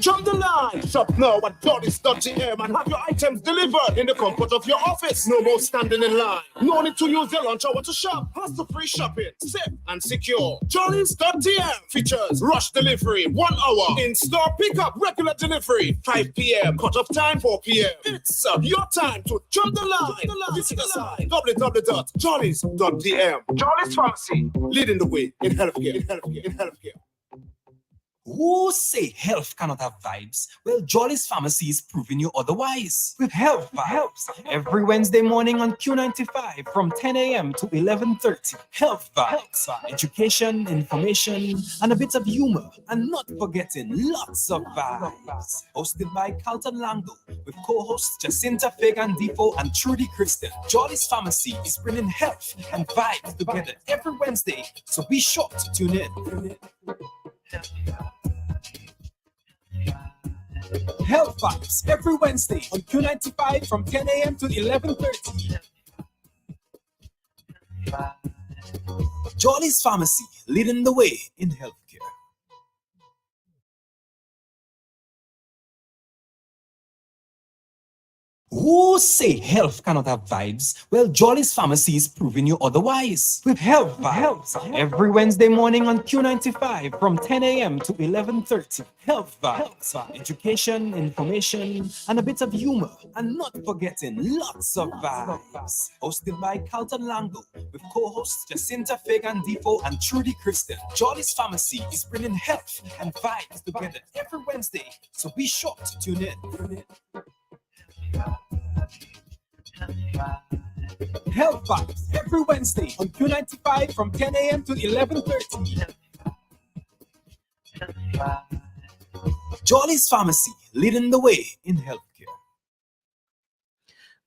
Jump the line. Shop now at Jollies.gm and have your items delivered in the comfort of your office. No more standing in line. No need to use your lunch hour to shop. Hassle-free shopping. Safe and secure. Jollies.gm features rush delivery 1 hour. In-store pickup, regular delivery 5 p.m. Cut-off time 4 p.m. It's your time to jump the line. Visit us at www.jollies.gm. Jollies Pharmacy, leading the way in healthcare. Who say health cannot have vibes? Well, Jolly's Pharmacy is proving you otherwise. With Health Vibes, every Wednesday morning on Q95 from 10 a.m. to 11:30. Health Vibes, education, information, and a bit of humor. And not forgetting lots of vibes. Hosted by Carlton Lango, with co-hosts Jacinta Fagan Defoe and Trudy Kristen. Jolly's Pharmacy is bringing health and vibes together every Wednesday, so be sure to tune in. Health Vibes every Wednesday on Q95 from 10 a.m. to 11:30. Jolly's Pharmacy, leading the way in healthcare. Who say health cannot have vibes? Well, Jolly's Pharmacy is proving you otherwise. With Health Vibes, every Wednesday morning on Q95 from 10 a.m. to 11:30. Health Vibes, education, information, and a bit of humor. And not forgetting lots of vibes. Hosted by Carlton Lango, with co-hosts Jacinta Fagan Defoe and Trudy Kristen. Jolly's Pharmacy is bringing health and vibes together every Wednesday, so be sure to tune in. Health Vibes every Wednesday on Q95 from 10 a.m. to 11:30. Jolly's Pharmacy, leading the way in healthcare.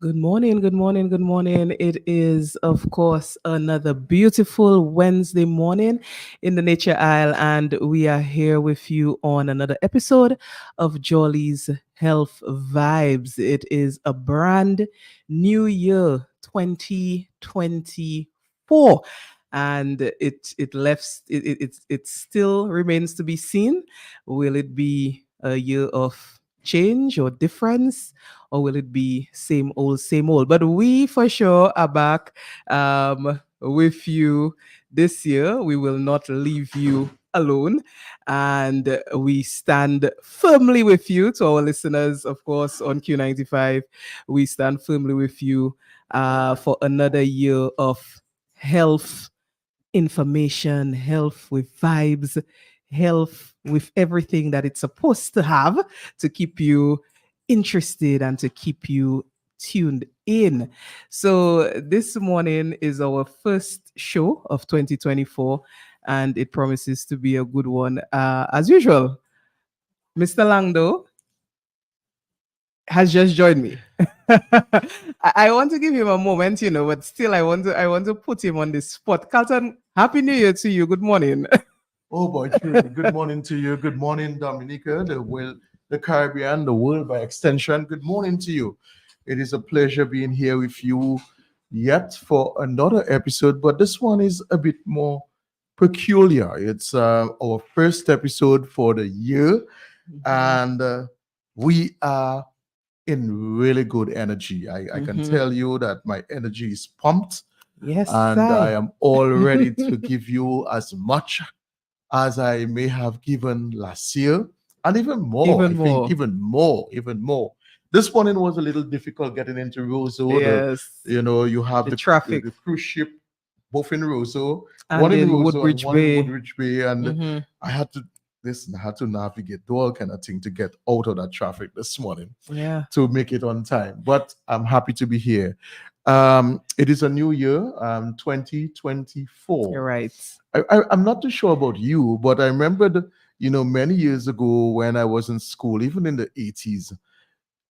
Good morning. It is, of course, another beautiful Wednesday morning in the Nature Isle, and we are here with you on another episode of Jolly's Health Vibes. It is a brand new year, 2024. And it still remains to be seen. Will it be a year of change or difference, or will it be same old? But we for sure are back with you this year. We will not leave you alone, and we stand firmly with you. To our listeners, of course, on Q95, we stand firmly with you for another year of health information, health with vibes, health with everything that it's supposed to have to keep you interested and to keep you tuned in. So this morning is our first show of 2024, and it promises to be a good one. As usual, Mr. Langdo has just joined me. I want to give him a moment, but still I want to put him on the spot. Carlton, Happy New Year to you. Good morning. Oh boy, truly. Good morning to you. Good morning, Dominica, the Caribbean, the world by extension. Good morning to you. It is a pleasure being here with you yet for another episode, but this one is a bit more peculiar. It's our first episode for the year, and we are in really good energy. I can tell you that my energy is pumped. Yes, and sir. I am all ready to give you as much as I may have given last year, and even more. Even more. This morning was a little difficult getting into Roseau. Yes. You have The traffic. the cruise ship, both in Roseau, And one in in Roseau Woodbridge and one in Bay. Woodbridge Bay, and I had to navigate do all kind of thing to get out of that traffic this morning. Yeah. To make it on time. But I'm happy to be here. It is a new year, 2024. You're right. I'm not too sure about you, but I remembered, many years ago when I was in school, even in the 80s,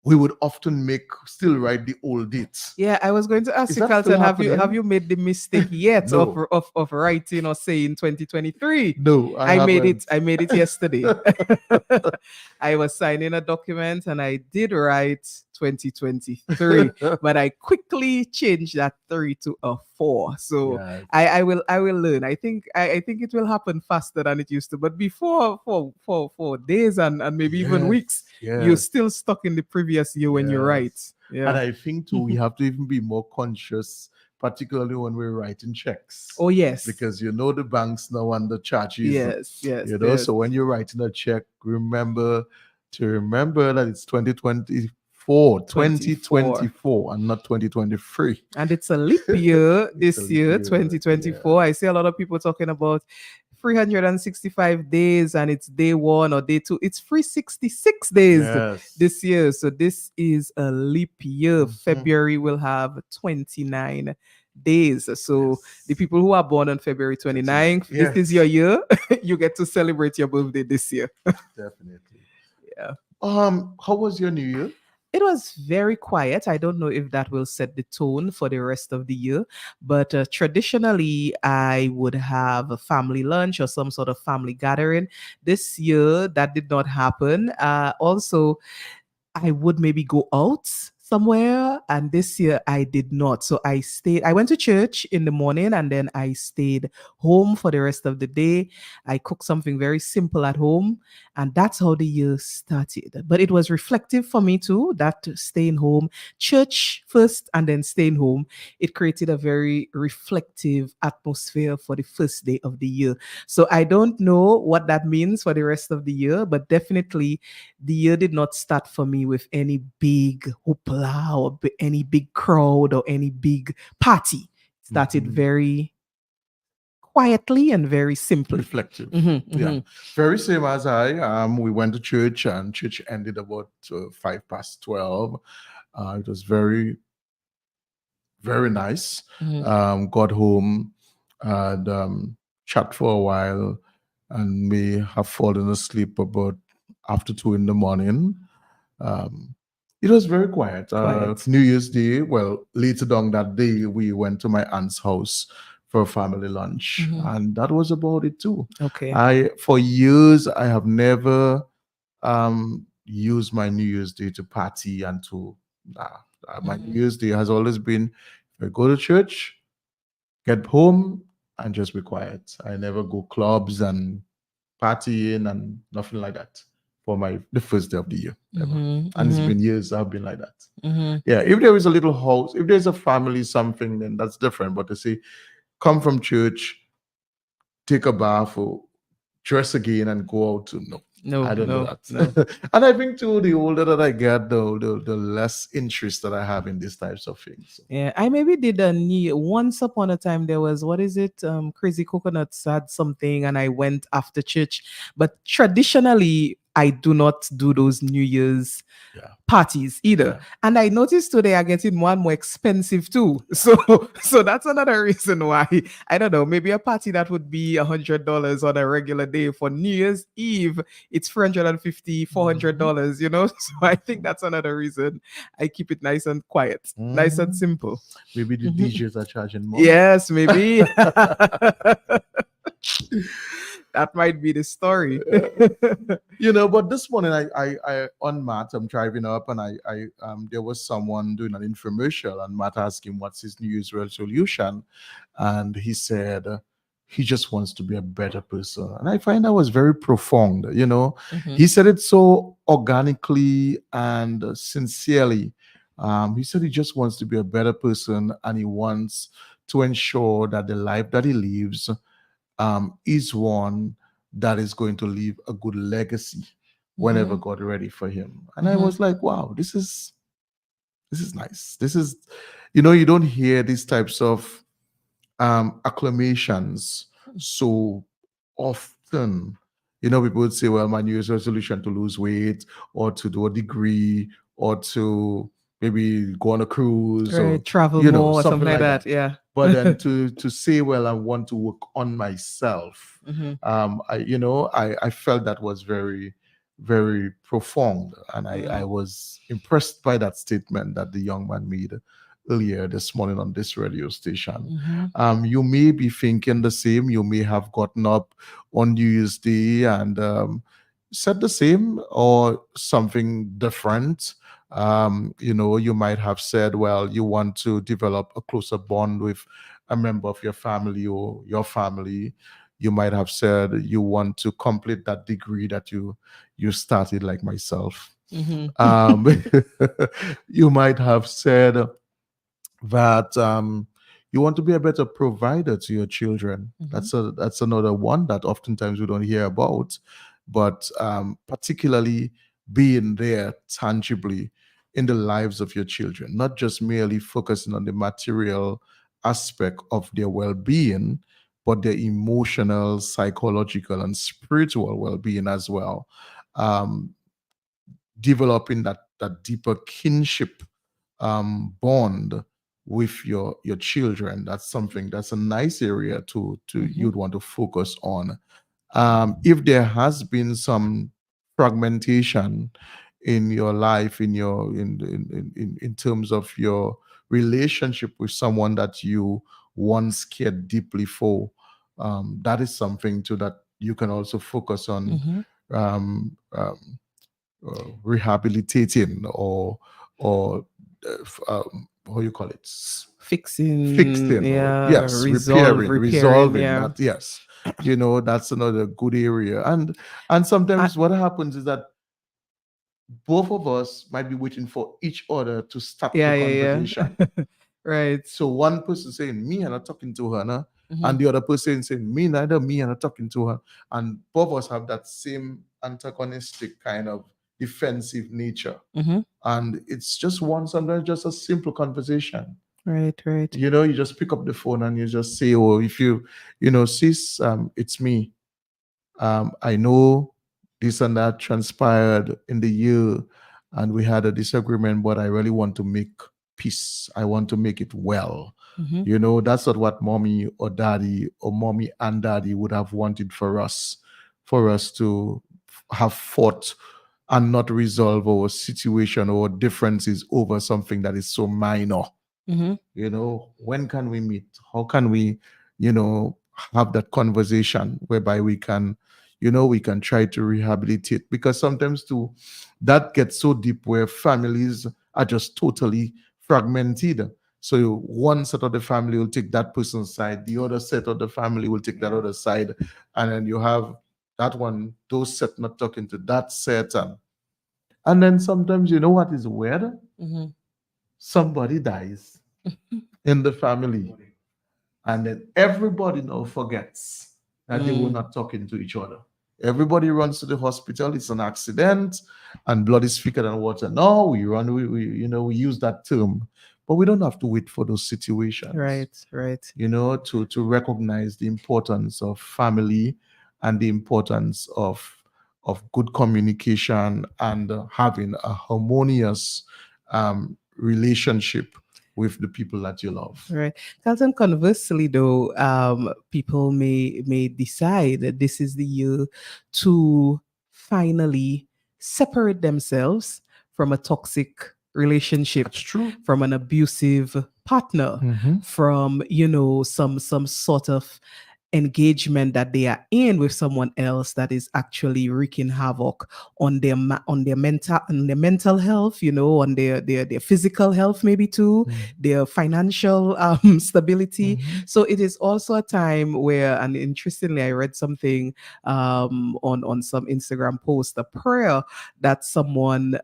we would often still write the old dates. Yeah, I was going to ask Is you, that Carlton, still have you happening? made the mistake yet No. of writing or saying 2023? No, I made haven't. it. I made it yesterday. I was signing a document and I did write 2023. But I quickly changed that 3 to a 4. So Yes. I will learn. I think it will happen faster than it used to. But before for days and maybe even Yes, weeks, you're yes. still stuck in the previous year when you write. Yes. Yeah. And I think too, we have to even be more conscious, particularly when we're writing checks. Oh yes. Because you know the banks now and the charges. yes. You know, yes. so when you're writing a check, remember that it's 2024, and not 2023. And it's a leap year this a leap year, year, 2024. I see a lot of people talking about 365 days and it's day 1 or day 2. It's 366 days Yes. this year. So this is a leap year. Mhm. February will have 29 days. So the people who are born on February 29th, Yes. this is your year. You get to celebrate your birthday this year. Definitely. Yeah. How was your New Year? It was very quiet. I don't know if that will set the tone for the rest of the year, but traditionally, I would have a family lunch or some sort of family gathering. This year, that did not happen. Also, I would maybe go out somewhere, and this year I did not. So I went to church in the morning and then I stayed home for the rest of the day. I cooked something very simple at home, and that's how the year started. But it was reflective for me too, that staying home, church first and then staying home, it created a very reflective atmosphere for the first day of the year. So I don't know what that means for the rest of the year, but definitely the year did not start for me with any big hoopla or any big crowd or any big party. It started Mhm. very quietly and very simply. Reflective. Mhm, Yeah. mhm. Very same as I. We went to church and church ended about 12:05. It was very, very nice. Mhm. Got home and chat for a while, and may have fallen asleep about after 2 in the morning. It was very quiet. Quiet. New Year's Day, well, later down that day, we went to my aunt's house for a family lunch, Mhm. and that was about it too. Okay. For years, I have never used my New Year's Day to party and to. My New Mhm. Year's Day has always been if I go to church, get home, and just be quiet. I never go clubs and partying and nothing like that for the first day of the year ever. Mhm, And it's mhm, been years I've been like that. mhm. Yeah, if there is a little house, if there's a family, something, then that's different. But to say, come from church, take a bath, or dress again and go out to no. No, I don't do no, that. no. And I think too, the older that I get, the less interest that I have in these types of things. Yeah, I maybe did a new once upon a time there was what is it? Crazy Coconuts had something and I went after church. But traditionally I do not do those New Year's Yeah. parties either. Yeah. And I noticed today are getting more and more expensive too. So that's another reason why I don't know, maybe a party that would be $100 on a regular day for New Year's Eve, it's $350, $400, you know. So I think that's another reason I keep it nice and quiet, nice and Mhm. simple. Maybe the Mhm. DJs are charging more. Yes, maybe. That might be the story. But this morning I on Matt, I'm driving up and I there was someone doing an infomercial and Matt asked him what's his New Year's resolution, and he said he just wants to be a better person, and I find that was very profound. Mhm. He said it so organically and sincerely. He said he just wants to be a better person and he wants to ensure that the life that he lives is one that is going to leave a good legacy whenever Mhm. God ready for him. And I was like, wow, this is nice. This is, you don't hear these types of acclamations so often. People would say, well, my New Year's resolution to lose weight or to do a degree or to maybe go on a cruise or Right, travel more or something like that. Yeah. but then to say, well, I want to work on myself, Mhm. I felt that was very, very profound, and I was impressed by that statement that the young man made earlier this morning on this radio station. Mhm. You may be thinking the same. You may have gotten up on New Year's Day and said the same or something different. You might have said, well, you want to develop a closer bond with a member of your family or your family. You might have said you want to complete that degree that you started, like myself. Mhm. Um, you might have said that you want to be a better provider to your children. That's another one that oftentimes we don't hear about, but particularly being there tangibly in the lives of your children, not just merely focusing on the material aspect of their well-being, but their emotional, psychological, and spiritual well-being as well. Um, Developing that deeper kinship bond with your children. That's something that's a nice area to you'd want to focus on. If there has been some fragmentation in your life, in terms of your relationship with someone that you once cared deeply for, that is something too that you can also focus on. Um, um, Rehabilitating or how you call it, Fixing, fixing, or yeah, yes, repairing, repairing, resolving yeah. that. Yes, that's another good area. And sometimes what happens is that both of us might be waiting for each other to start the Yeah, yeah, conversation. yeah. Right. So one person saying, me, and I'm talking to her, nah? Mhm. And the other person saying, me, neither, me, and I'm talking to her. And both of us have that same antagonistic kind of defensive nature. Mhm. And it's just sometimes just a simple conversation. Right, right. You just pick up the phone and you just say, oh, if sis, it's me. I know this and that transpired in the year and we had a disagreement, but I really want to make peace. I want to make it well. Mhm. That's not what mommy or daddy or mommy and daddy would have wanted for us to have fought and not resolve our situation or differences over something that is so minor. Mhm. When can we meet? How can we, have that conversation whereby we can try to rehabilitate? Because sometimes too, that gets so deep where families are just totally fragmented. So one set of the family will take that person's side, the other set of the family will take that other side, and then you have that one, those set not talking to that set, and then sometimes what is weird? Mhm. Somebody dies in the family, and then everybody now forgets that they were Mm. not talking to each other. Everybody runs to the hospital. It's an accident, and blood is thicker than water. No, we run. We use that term, but we don't have to wait for those situations. Right, right. To recognize the importance of family and the importance of good communication and having a harmonious relationship with the people that you love. Right. Carlton, conversely, though, people may decide that this is the year to finally separate themselves from a toxic relationship, That's true. from an abusive partner, Mhm. from some sort of engagement that they are in with someone else that is actually wreaking havoc on their mental health, on their physical health, maybe too, their financial stability. So it is also a time where, and interestingly, I read something on some Instagram post, a prayer that someone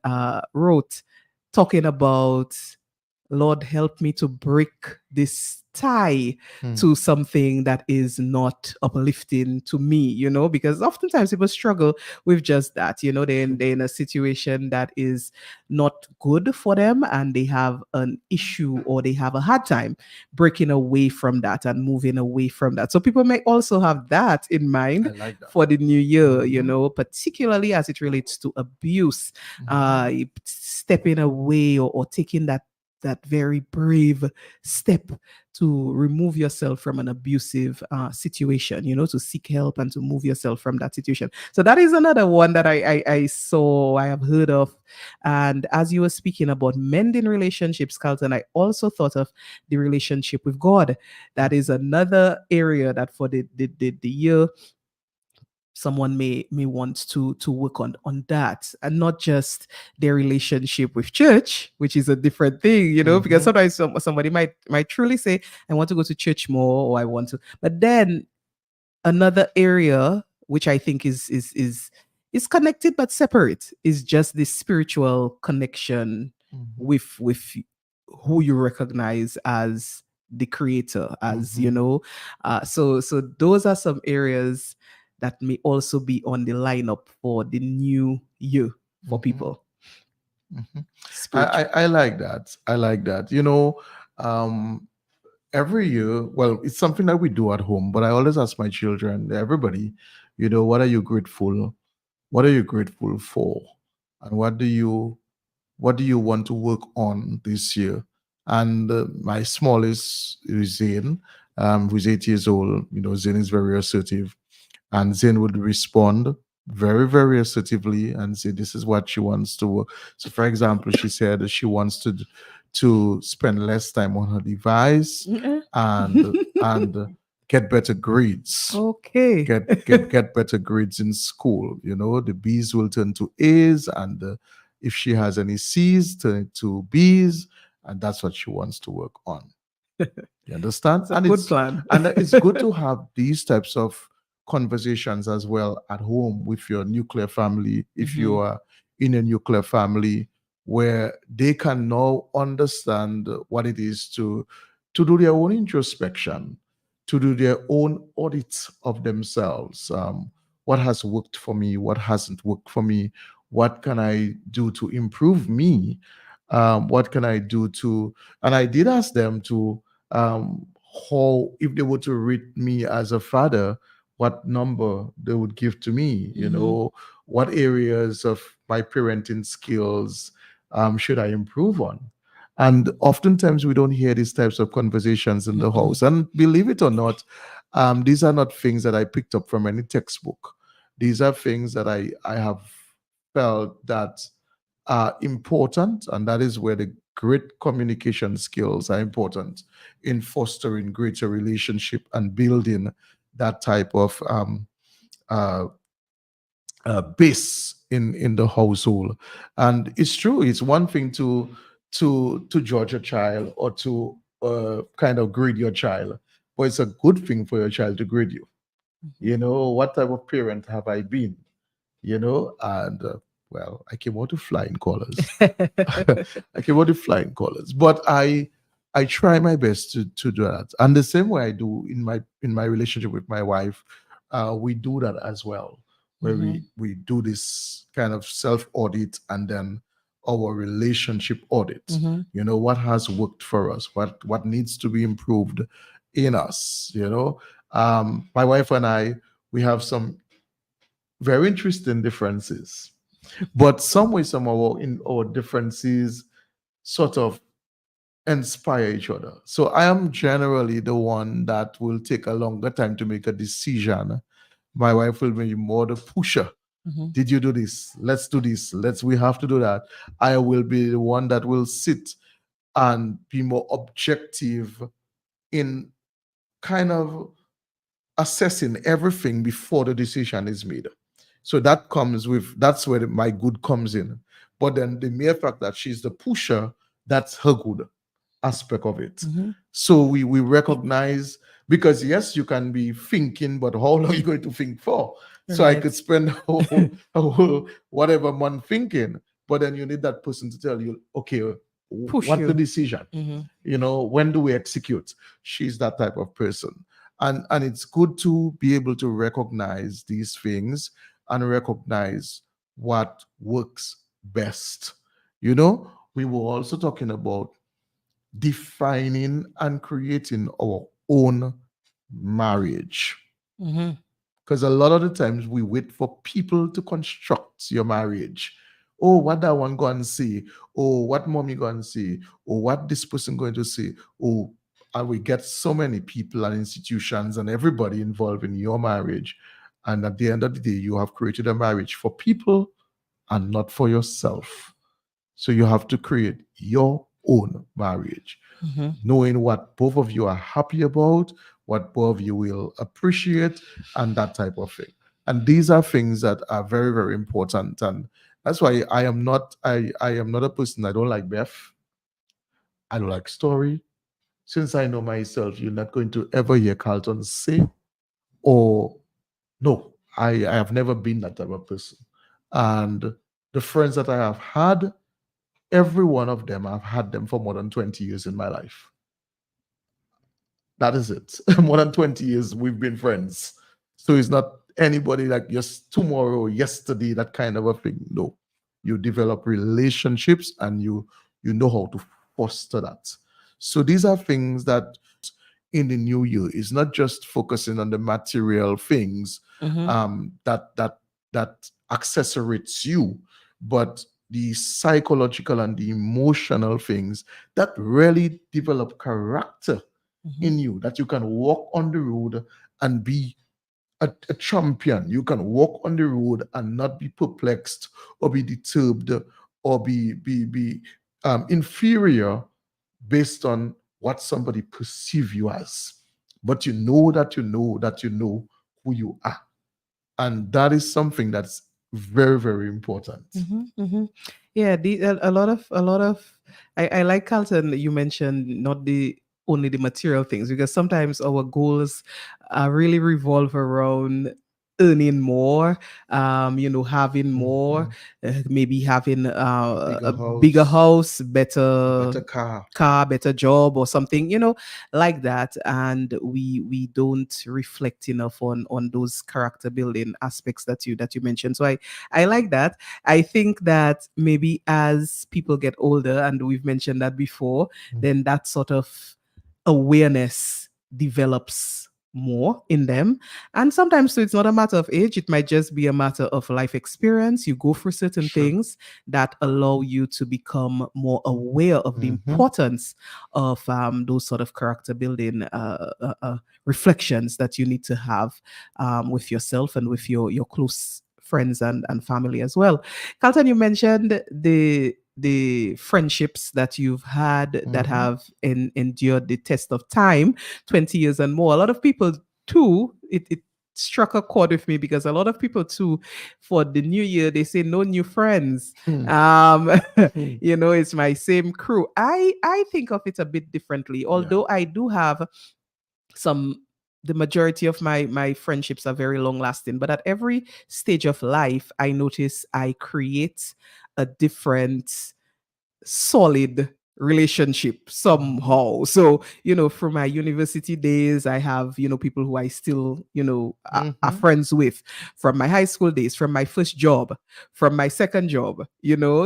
wrote, talking about, Lord, help me to break this tie to something that is not uplifting to me, because oftentimes people struggle with just that, they're in a situation that is not good for them, and they have an issue, or they have a hard time breaking away from that and moving away from that. So people may also have that in mind I like that. for the new year, particularly as it relates to abuse, stepping away, or taking that very brave step to remove yourself from an abusive situation, to seek help and to move yourself from that situation. So that is another one that I have heard of. And as you were speaking about mending relationships, Carlton, I also thought of the relationship with God. That is another area that for the year someone may want to work on that, and not just their relationship with church, which is a different thing, because sometimes somebody might truly say, I want to go to church more, or I want to, but then another area which I think is connected but separate is just the spiritual connection with who you recognize as the creator, as so those are some areas that may also be on the lineup for the new year for people. I like that. I like that. Every year, well, it's something that we do at home, but I always ask my children, everybody, what are you grateful? What are you grateful for? And what do you want to work on this year? And my smallest is Zane, who's 8 years old. Zane is very assertive, and Zane would respond very, very assertively and say, this is what she wants to work. So, for example, she said that she wants to spend less time on her device and get better grades. Okay. Get better grades in school. The B's will turn to A's, and if she has any C's, turn it to B's, and that's what she wants to work on. You understand? It's a good plan. And it's good to have these types of conversations as well at home with your nuclear family, if you are in a nuclear family, where they can now understand what it is to do their own introspection, to do their own audit of themselves. What has worked for me? What hasn't worked for me? What can I do to improve me? What can I do to... And I did ask them to, how, if they were to rate me as a father, what number they would give to me, what areas of my parenting skills should I improve on? And oftentimes we don't hear these types of conversations in the house. And believe it or not, these are not things that I picked up from any textbook. These are things that I have felt that are important, and that is where the great communication skills are important in fostering greater relationship and building that type of base in the household. And it's true, it's one thing to judge a child or to kind of grade your child, but it's a good thing for your child to grade you. What type of parent have I been? And well, I came out with flying colors. I came out with flying colors, but I try my best to do that. And the same way I do in my relationship with my wife, we do that as well, where we do this kind of self-audit and then our relationship audit. What has worked for us, what needs to be improved in us. My wife and I, we have some very interesting differences, but somehow in our differences sort of inspire each other. So I am generally the one that will take a longer time to make a decision. My wife will be more the pusher. Did you do this? Let's do this. We have to do that. I will be the one that will sit and be more objective in kind of assessing everything before the decision is made. So that's where my good comes in. But then the mere fact that she's the pusher, that's her good aspect of it. So we recognize, because yes, you can be thinking, but how long are you going to think for? So I could spend a whole whatever month thinking, but then you need that person to tell you, okay, what's the decision? When do we execute? She's that type of person. And it's good to be able to recognize these things and recognize what works best. We were also talking about defining and creating our own marriage. Because a lot of the times we wait for people to construct your marriage. Oh, what that one going to say? Oh, what mommy going to say? Oh, what this person going to say? Oh, and we get so many people and institutions and everybody involved in your marriage. And at the end of the day, you have created a marriage for people and not for yourself. So you have to create your own marriage, knowing what both of you are happy about, what both of you will appreciate, and that type of thing. And these are things that are very, very important. And that's why I am not a person. I don't like Beth. I don't like story. Since I know myself, you're not going to ever hear Carlton say, or no, I have never been that type of person. And the friends that I have had, every one of them, I've had them for more than 20 years in my life. That is it. More than 20 years we've been friends. So it's not anybody like just tomorrow, yesterday, that kind of a thing. No. You develop relationships and you know how to foster that. So these are things that in the new year is not just focusing on the material things that accessorates you, but the psychological and the emotional things that really develop character in you, that you can walk on the road and be a champion. You can walk on the road and not be perplexed or be disturbed or be inferior based on what somebody perceive you as. But you know that you know that you know who you are. And that is something that's very, very important. Yeah, a lot of I like, Carlton, you mentioned not the only the material things, because sometimes our goals really revolve around earning more, having more, maybe having a bigger house, better Better car. better job, or something, like that. And we don't reflect enough on those character building aspects that you mentioned. So I like that. I think that maybe as people get older, and we've mentioned that before, then that sort of awareness develops more in them. And sometimes, so it's not a matter of age, it might just be a matter of life experience. You go through certain things that allow you to become more aware of the importance of those sort of character building reflections that you need to have with yourself and with your close friends and family as well. Carlton, you mentioned the friendships that you've had that have endured the test of time, 20 years and more. A lot of people too, it struck a chord with me, because a lot of people too, for the new year, they say no new friends. It's my same crew. I think of it a bit differently, although I do have the majority of my friendships are very long lasting, but at every stage of life, I notice I create a different solid relationship somehow. So, from my university days, I have, people who I still, are friends with, from my high school days, from my first job, from my second job,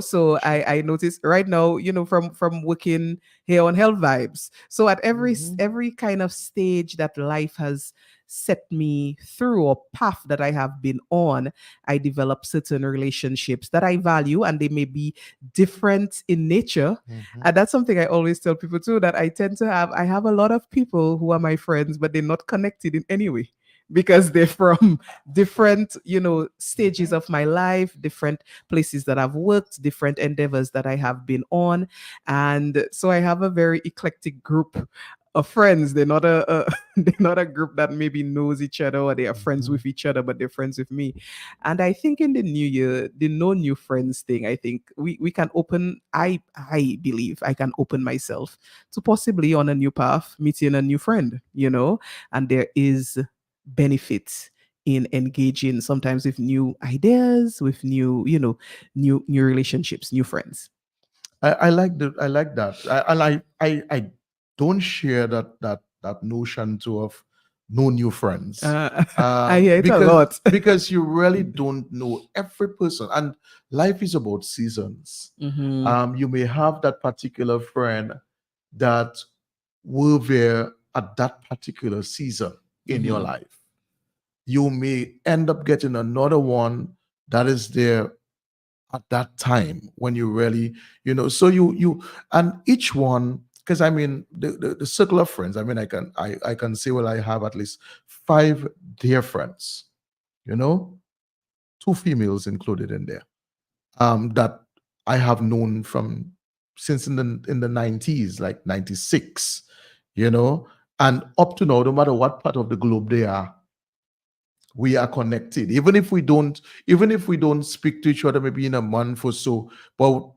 So I notice right now, from working here on Health Vibes. So at every kind of stage that life has set me through, or path that I have been on, I develop certain relationships that I value, and they may be different in nature. And that's something I always tell people too, that I have a lot of people who are my friends, but they're not connected in any way, because they're from different, stages of my life, different places that I've worked, different endeavors that I have been on. And so I have a very eclectic group of friends. They're not they're not a group that maybe knows each other, or they are friends with each other, but they're friends with me. And I think in the new year, the no new friends thing, I think we can open, I believe I can open myself to possibly on a new path, meeting a new friend, and there is benefit in engaging sometimes with new ideas, with new, new relationships, new friends. I like that. I don't share that notion too of no new friends. I hear it a lot. Because you really don't know every person, and life is about seasons. You may have that particular friend that were there at that particular season in your life. You may end up getting another one that is there at that time when you really, so you and each one, because I mean the circle of friends, I mean I can say, well, I have at least 5 dear friends, 2 females included in there, that I have known from since in the 90s, like 96, and up to now, no matter what part of the globe they are, we are connected, even if we don't speak to each other maybe in a month or so, but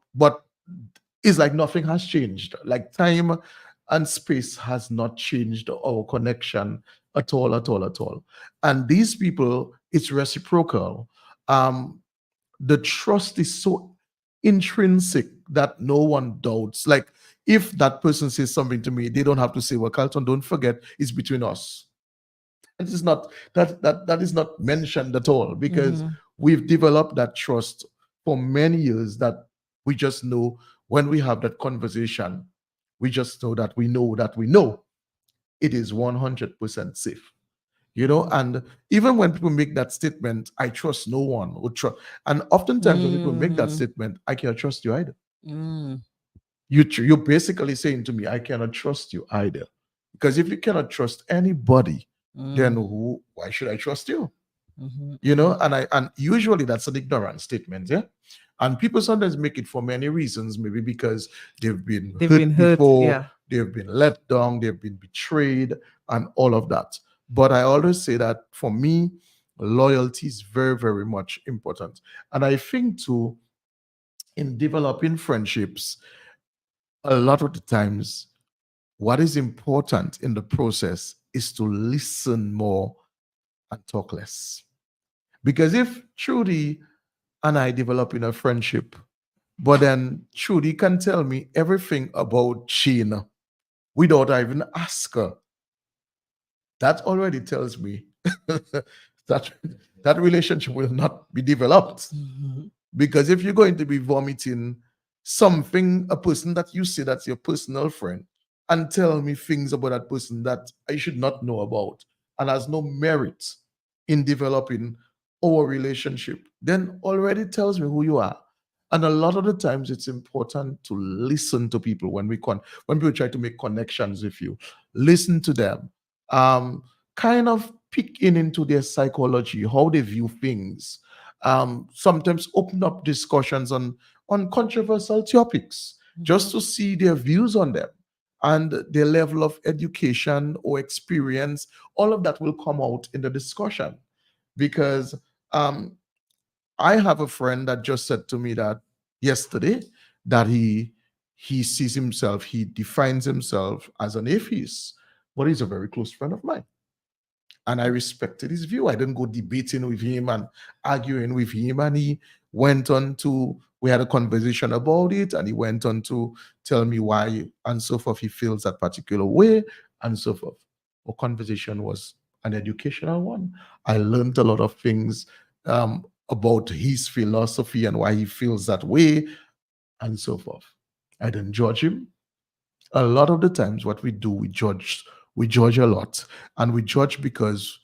it's like nothing has changed. Like time and space has not changed our connection at all, at all, at all. And these people, it's reciprocal. Um, the trust is so intrinsic that no one doubts. Like if that person says something to me, they don't have to say, "Well, Carlton, don't forget, it's between us." It is not that is not mentioned at all because Mhm. we've developed that trust for many years that we just know when we have that conversation, we just know it is 100% safe. And even when people make that statement, I trust no one, or trust, and oftentimes when people make that Mm. statement, I cannot trust you either. Mm. You're basically saying to me, I cannot trust you either. Because if you cannot trust anybody, then Mm. why should I trust you? Mhm. And usually that's an ignorant statement, yeah. And people sometimes make it for many reasons, maybe because they've been They've hurt been hurt. before, Yeah. they've been let down, they've been betrayed, and all of that. But I always say that for me, loyalty is very, very much important. And I think too, in developing friendships, a lot of the times, what is important in the process is to listen more and talk less. Because if Trudy and I develop in a friendship, but then Trudy can tell me everything about Sheena without I even ask her, that already tells me that that relationship will not be developed. Mhm. Because if you're going to be vomiting something, a person that you say that's your personal friend, and tell me things about that person that I should not know about and has no merit in developing our relationship, then already tells me who you are. And a lot of the times it's important to listen to people when people try to make connections with you. Listen to them. Um, kind of peek into their psychology, how they view things, sometimes open up discussions on controversial topics just to see their views on them and their level of education or experience. All of that will come out in the discussion because um, I have a friend that just said to me that yesterday that he sees himself, he defines himself as an atheist, but he's a very close friend of mine, and I respected his view. I didn't go debating with him and arguing with him. And he went on to, we had a conversation about it, and he went on to tell me why and so forth he feels that particular way and so forth. Our conversation was an educational one. I learned a lot of things about his philosophy and why he feels that way and so forth. I didn't judge him. A lot of the times what we do, we judge a lot, and we judge because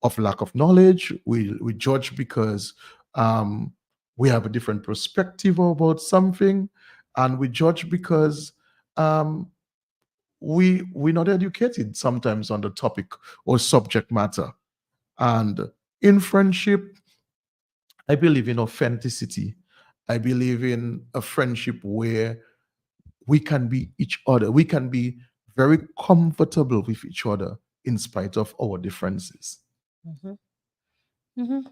of lack of knowledge. We judge because um we have a different perspective about something, and we judge because um we're not educated sometimes on the topic or subject matter. And in friendship, I believe in authenticity. I believe in a friendship where we can be each other. We can be very comfortable with each other in spite of our differences. Mhm. Mhm.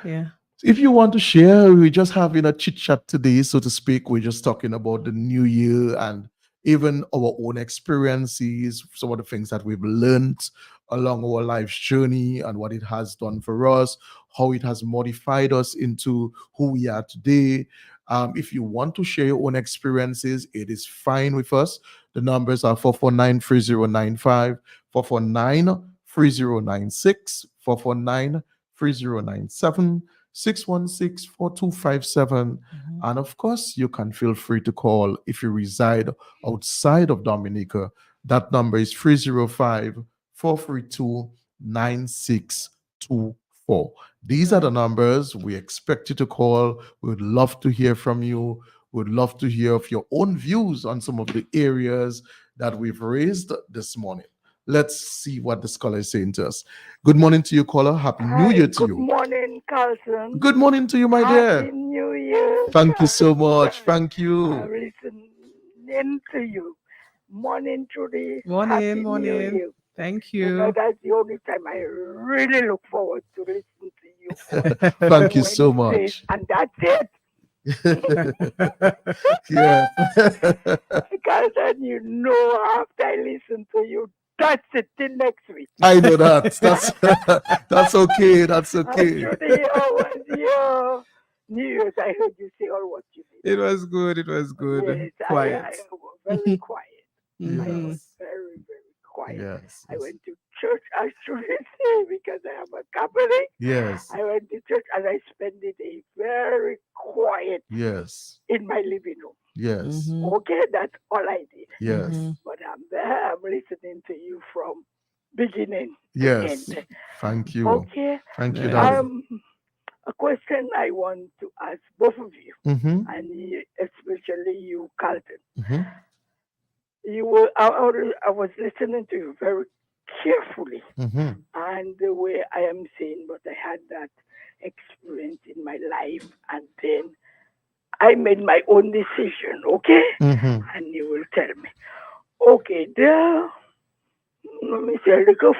Yeah. If you want to share, we're just having a chit chat today, so to speak. We're just talking about the new year and even our own experiences, some of the things that we've learned along our life's journey and what it has done for us, how it has modified us into who we are today. If you want to share your own experiences, it is fine with us. The numbers are 449-3095, 449-3096, 449-3097. 616-4257. Mhm. And of course, you can feel free to call if you reside outside of Dominica. That number is 305-432-9624. These are the numbers we expect you to call. We would love to hear from you. We would love to hear of your own views on some of the areas that we've raised this morning. Let's see what this caller is saying to us. Good morning to you, caller. Happy New Hi, Year to good you. morning, Carlson. Good morning to you, my Happy dear. New Year. Thank you so much. Thank I'm you. listening to you. Morning, Trudy. Morning, Happy New morning. Year. Thank You know, you. that's the only time I really look forward to listen to you. Thank you so Wednesdays, much. and that's it. Yeah. Carlton, you know, after I listen to you, that's it till next week. I know that. That's okay. That's I'm okay. sure the was your New Year's. I heard you say all what you did. It was good. It was good. Yes, I Quiet. was very quiet. I Mhm. was Yes. very, very quiet. Yes. I went to church, I shouldn't say, because I am a Catholic. Yes. I went to church and I spent the day very quiet Yes. in my living room. Yes. Mhm. Okay, that's all I did. Yes. Mhm. But I'm there, I'm listening to you from beginning to Yes. end. Thank you. Okay. Thank you, Nice. darling. A question I want to ask both of you, Mm-hmm. and especially you, Carlton. Mm-hmm. You were, I was listening to you very carefully, Mm-hmm. and the way I am saying, but I had that experience in my life, and then I made my own decision, okay? Mm-hmm. And you will tell me. Okay, there, let me say, like a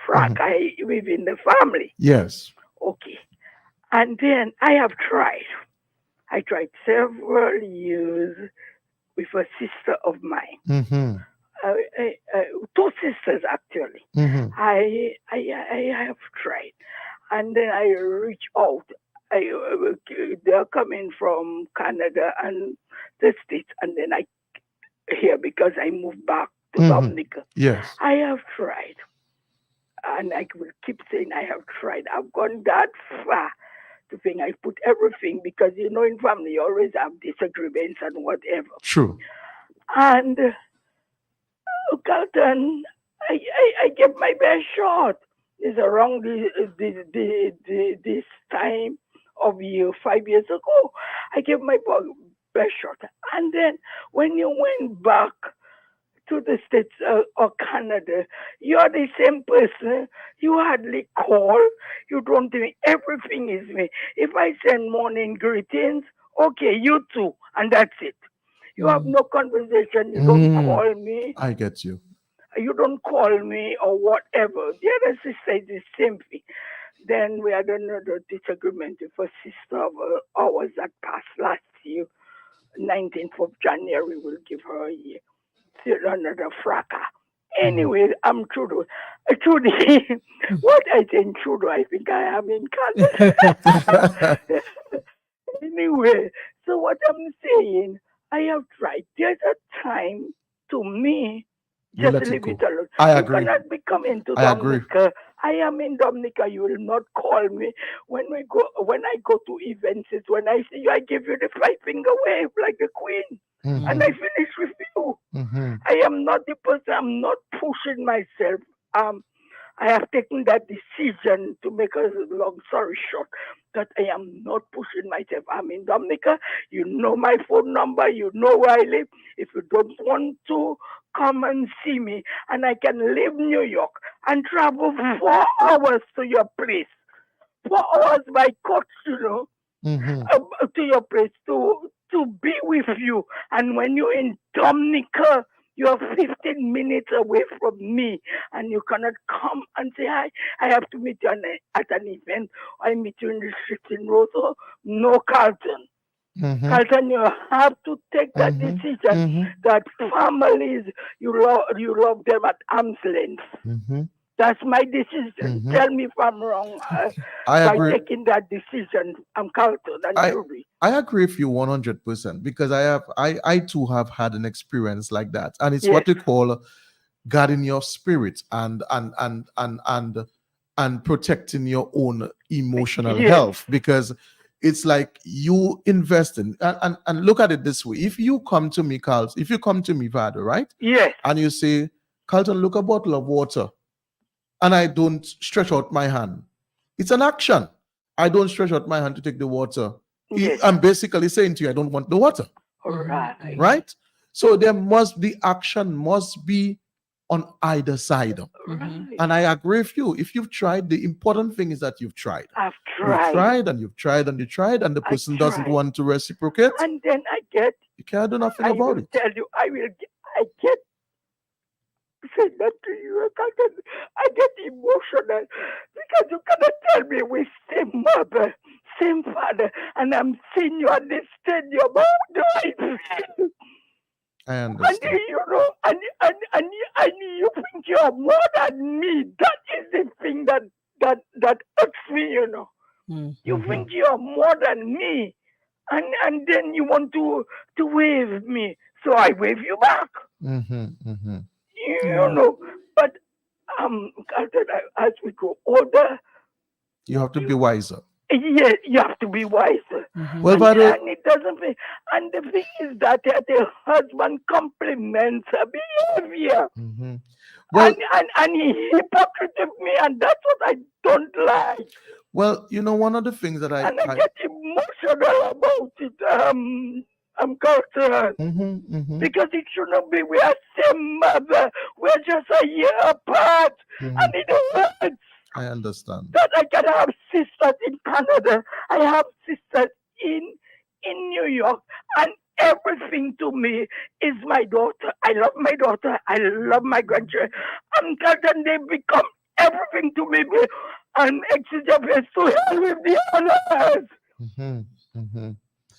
fracas within the family. Yes. Okay. And then I have tried. I tried several years with a sister of mine. Mm-hmm. Two sisters actually. Mm-hmm. I have tried, and then I reach out. They're coming from Canada and the States, and then I here because I moved back to Mhm. Dominica. Yes. I have tried, and I will keep saying I have tried. I've gone that far to think I put everything because you know in family you always have disagreements and whatever. True. And Carlton, I gave my best shot. It's around this time of year 5 years ago. I gave my best shot. And then when you went back to the States or Canada, you're the same person. You hardly call. You don't do everything is me. If I send morning greetings, okay, you too, and that's it. You have no conversation. You don't call me. I get you. You don't call me or whatever. The other sister is the same thing. Then we had another disagreement with a sister of ours that passed last year, 19th of January. We'll give her a year. Still another fracas. Anyway, I'm Trudeau. Trudy, what I think Trudeau, I think I am in Canada. Anyway, so what I'm saying, I have tried. There's a time to me, You just let it leave go. it alone. I You agree. cannot be coming to I agree. Dominica. I am in Dominica. You will not call me when I go to events. It's when I see you, I give you the 5-finger wave like the queen, and I finish with you. Mm-hmm. I am not the person. I'm not pushing myself. I have taken that decision to make a long story short that I am not pushing myself. I'm in Dominica. You know my phone number. You know where I live. If you don't want to come and see me, and I can leave New York and travel 4 hours to your place, 4 hours by coach, you know, Mm-hmm. to your place to be with you. And when you're in Dominica, you're 15 minutes away from me, and you cannot come and say, hi, I have to meet you at an event. I meet you in the street in Roseau. No, Carlton. Mm-hmm. Carlton, you have to take that Mhm. decision Mhm. that families, you love them at arm's length. Mm-hmm. That's my decision. Mhm. Tell me if I'm wrong I by agree. taking that decision. I'm Carlton and I- Judy. I agree with you 100% because I too have had an experience like that, and it's Yes. what they call guarding your spirit and protecting your own emotional Yes. health, because it's like you invest in and look at it this way. If you come to me, Carl, if you come to me, Vado, right, Yes. and you say, Carlton, look, a bottle of water, and I don't stretch out my hand, it's an action. I don't stretch out my hand to take the water. Yes. I'm basically saying to you, I don't want the water, All right. right? So the action must be on either side. Right. And I agree with you. If you've tried, the important thing is that you've tried. I've You've tried. tried and you've tried and you tried, and the I person doesn't tried. want to reciprocate. And then I get, You can't do nothing I about will it. tell you, I get say that to you. I get emotional because you cannot tell me we same mother, same father, and I'm seeing you on the stadium. How do I feel? I And understand. you know, and you think you're more than me. That is the thing that hurts me. You know, you Mhm. think you're more than me, and then you want to wave me, so I wave you back. Mm-hmm. You know, but as we grow older, You have to be you wiser. yeah, you have to be wiser. Well, And, by the and it doesn't mean, and the thing is that the husband compliments her behavior. Mhm. And, Well, and he hypocrite with me, and that's what I don't like. one of the things that And I I get emotional about it. I'm concerned. mm-hmm. Because it shouldn't be. We are same mother. We're just a year apart. And it hurts I understand. that I can have sisters in Canada. I have sisters in New York, and everything to me is my daughter. I love my daughter. I love my grandchildren. And then they become everything to me. And exit face to hell with the others. Mm-hmm.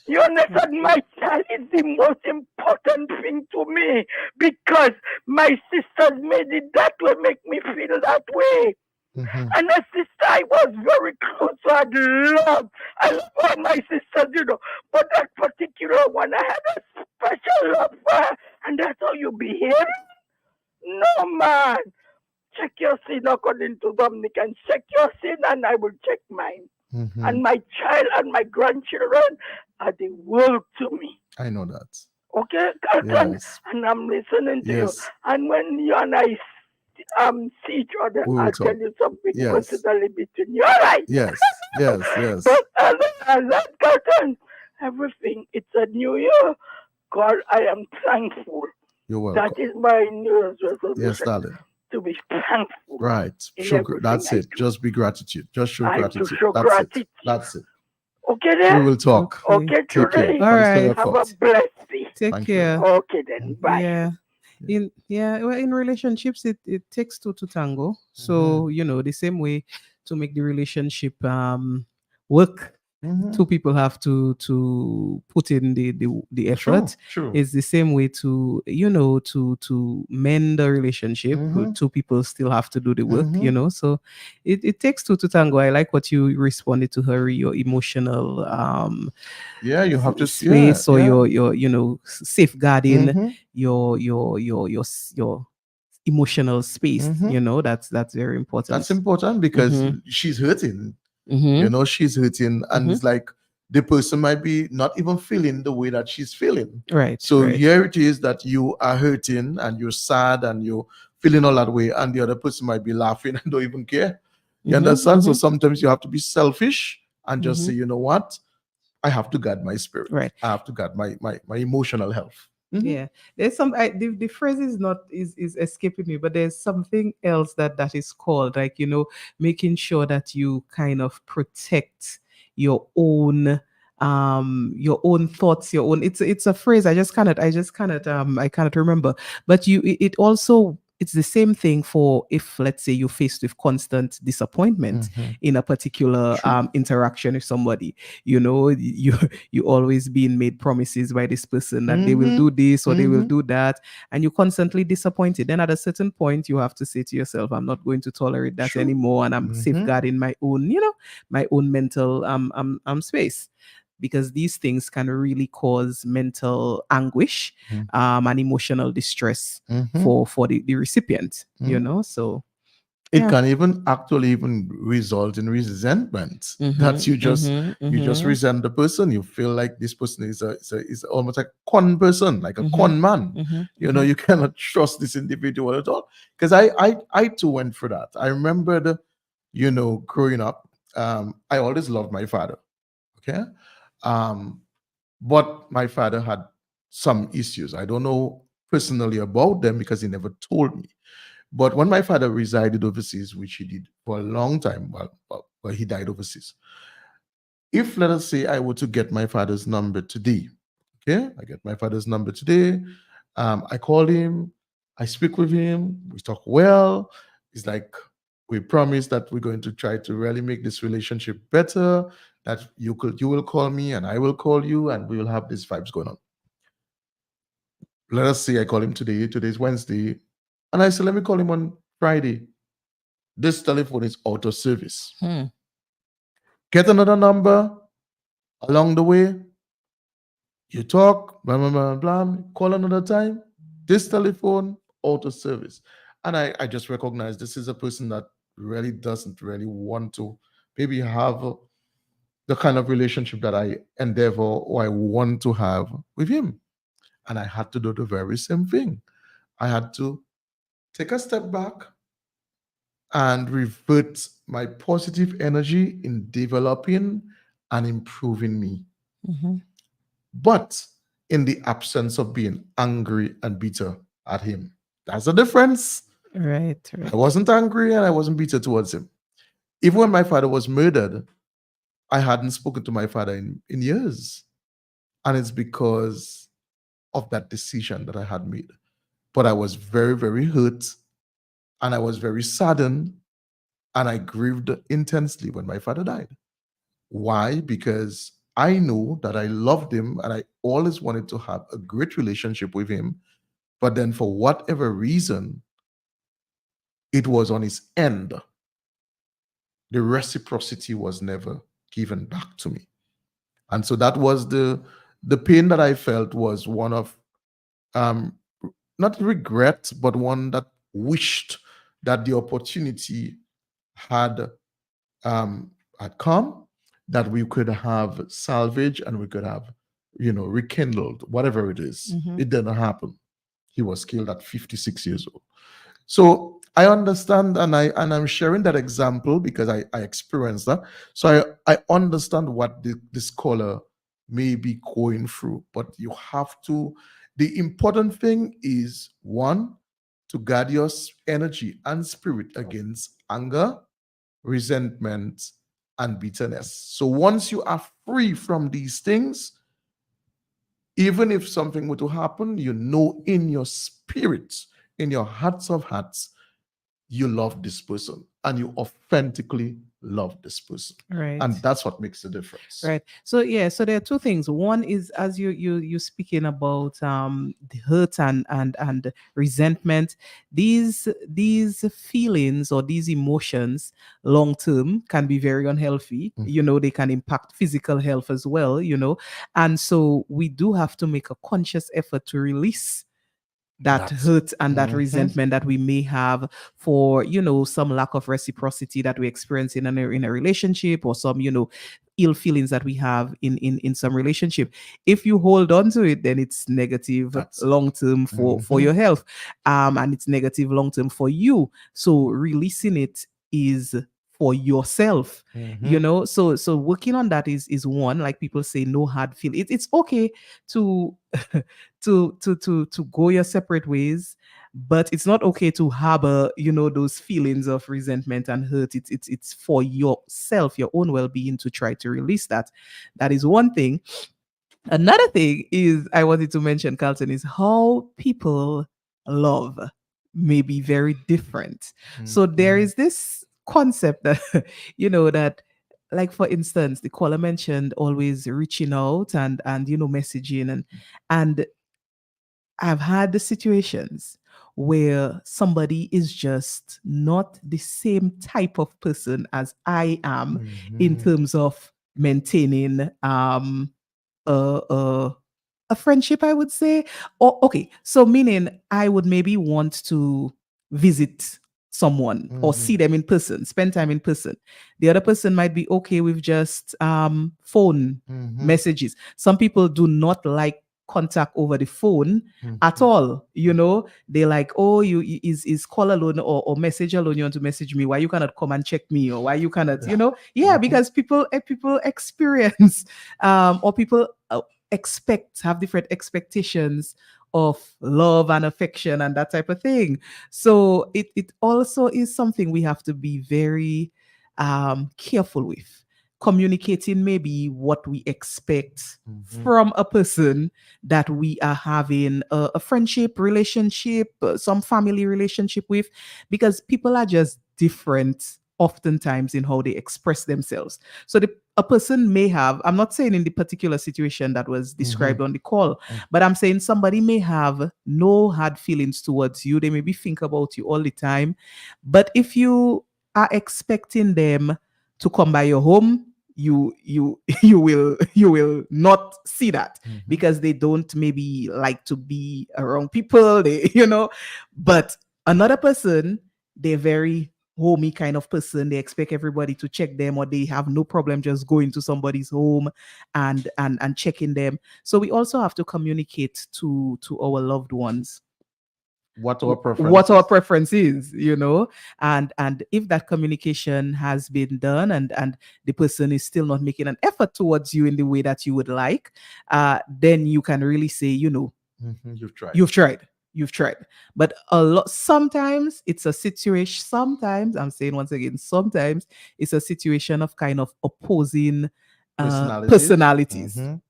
You understand? My child is the most important thing to me because my sisters made it that way, make me feel that way. Mm-hmm. And a sister I was very close to, I love all my sisters, you know. But that particular one, I had a special love for her. And that's how you behave? No, man. Check your sin according to Dominican. Check your sin and I will check mine. Mm-hmm. And my child and my grandchildren are the world to me. I know that. Okay, Carlton? Yes. And I'm listening to you. Yes. And when you and I see each other, We will I'll talk. tell you something Yes. personally between you. All right? Yes. Yes. But other than that, Carlton, everything, it's a new year. God, I am thankful. You're welcome. That is my New Year's resolution. Yes, darling. To be thankful. Right. in Show, everything that's I it. do. Just be gratitude. Just show I have gratitude. to show That's gratitude. it. That's it. Okay, We then? will talk. Okay, Take care. today. All Thanks for right. your Have a thoughts. blessed day. Take Thank you. care. Okay, then. Bye. Yeah. Well, in relationships, it takes two to tango. So the same way to make the relationship work, Mhm. two people have to put in the effort. True. It's the same way to to mend the relationship. Mhm. Two people still have to do the work. Mhm. So it takes two to tango. I like what you responded to her, your emotional Yeah, you have to space, or your safeguarding Mhm. your emotional space. Mhm. That's very important. That's important because Mhm. she's hurting. Mhm. She's hurting, and it's like the person might be not even feeling the way that she's feeling. Right. So right. here it is that you are hurting and you're sad and you're feeling all that way, and the other person might be laughing and don't even care. You Mhm, understand? So mhm. sometimes you have to be selfish and just Mhm. say, you know what? I have to guard my spirit. Right. I have to guard my emotional health. Mhm. Yeah, there's the phrase is not is escaping me, but there's something else that is called, like, making sure that you kind of protect your own thoughts, your own. It's a phrase I cannot remember, but it also, it's the same thing for if, let's say, you're faced with constant disappointment Mhm. in a particular True. interaction with somebody. You always being made promises by this person that they will do this or they will do that, and you're constantly disappointed. Then at a certain point, you have to say to yourself, I'm not going to tolerate that True. anymore, and I'm Mhm. safeguarding my own mental space, because these things can really cause mental anguish and emotional distress Mhm. for the recipient. So It yeah. can even actually even result in resentment. That you just resent the person. You feel like this person is almost like a con person, like a con man. You cannot trust this individual at all. Because I too went through that. I remembered, growing up, I always loved my father. Okay. But my father had some issues. I don't know personally about them because he never told me. But when my father resided overseas, which he did for a long time, well, he died overseas. If, let us say, I were to get my father's number today, okay, I get my father's number today, I call him, I speak with him, we talk well. It's like we promise that we're going to try to really make this relationship better. That you will call me and I will call you, and we will have these vibes going on. Let us see, I call him today. Today's Wednesday. And I said, let me call him on Friday. This telephone is out of service. Get another number along the way. You talk, blah, blah, blah, blah, call another time. This telephone, out of service. And I just recognize this is a person that really doesn't really want to maybe have the kind of relationship that I endeavor or I want to have with him. And I had to do the very same thing. I had to take a step back and revert my positive energy in developing and improving me. But in the absence of being angry and bitter at him. That's the difference. Right. I wasn't angry and I wasn't bitter towards him. Even when my father was murdered, I hadn't spoken to my father in years. And it's because of that decision that I had made. But I was very, very hurt and I was very saddened and I grieved intensely when my father died. Why? Because I knew that I loved him and I always wanted to have a great relationship with him. But then for whatever reason, it was on his end. The reciprocity was never given back to me. And so that was the pain that I felt was one of not regret, but one that wished that the opportunity had come, that we could have salvage and we could have, rekindled whatever it is. It didn't happen. He was killed at 56 years old. So I understand, and I'm sharing that example because I experienced that. So I understand what this caller may be going through, but you have to. The important thing is, one, to guard your energy and spirit against anger, resentment, and bitterness. So once you are free from these things, even if something were to happen, in your spirit, in your hearts of hearts, you love this person and you authentically love this person. Right. And that's what makes the difference. Right. So so there are two things. One is, as you speaking about the hurt and resentment, these feelings or these emotions long term can be very unhealthy. They can impact physical health as well, and so we do have to make a conscious effort to release that hurt and that resentment that we may have for some lack of reciprocity that we experience in a relationship, or some ill feelings that we have in some relationship. If you hold on to it, then it's negative long term for your health, and it's negative long term for you. So releasing it is for yourself, so working on that is one. Like people say, no hard feelings. It's okay to to go your separate ways, but it's not okay to harbor those feelings of resentment and hurt. It's for yourself, your own well-being, to try to release that. That is one thing. Another thing is, I wanted to mention, Carlton, is how people love may be very different. So there is this concept that that, like, for instance, the caller mentioned always reaching out and messaging, and I've had the situations where somebody is just not the same type of person as I am in terms of maintaining a friendship, I would say. Or okay, so meaning I would maybe want to visit someone or see them in person, spend time in person. The other person might be okay with just phone messages. Some people do not like contact over the phone at all. They like, oh, you is call alone or message alone. You want to message me? Why you cannot come and check me? Or why you cannot? Because people experience or people have different expectations of love and affection and that type of thing. So it also is something we have to be very careful with. communicating maybe what we expect Mhm. from a person that we are having a friendship relationship, some family relationship with, because people are just different oftentimes in how they express themselves. So a person may have, I'm not saying in the particular situation that was described on the call, but I'm saying somebody may have no hard feelings towards you. They maybe think about you all the time. But if you are expecting them to come by your home, you will not see that, because they don't maybe like to be around people, they but another person, they're very homey kind of person. They expect everybody to check them, or they have no problem just going to somebody's home and checking them. So we also have to communicate to our loved ones What our preference? what our preference is, and if that communication has been done, and the person is still not making an effort towards you in the way that you would like, then you can really say, You've tried. You've tried. But sometimes it's a situation, sometimes, I'm saying once again, sometimes it's a situation of kind of opposing personalities. Mhm.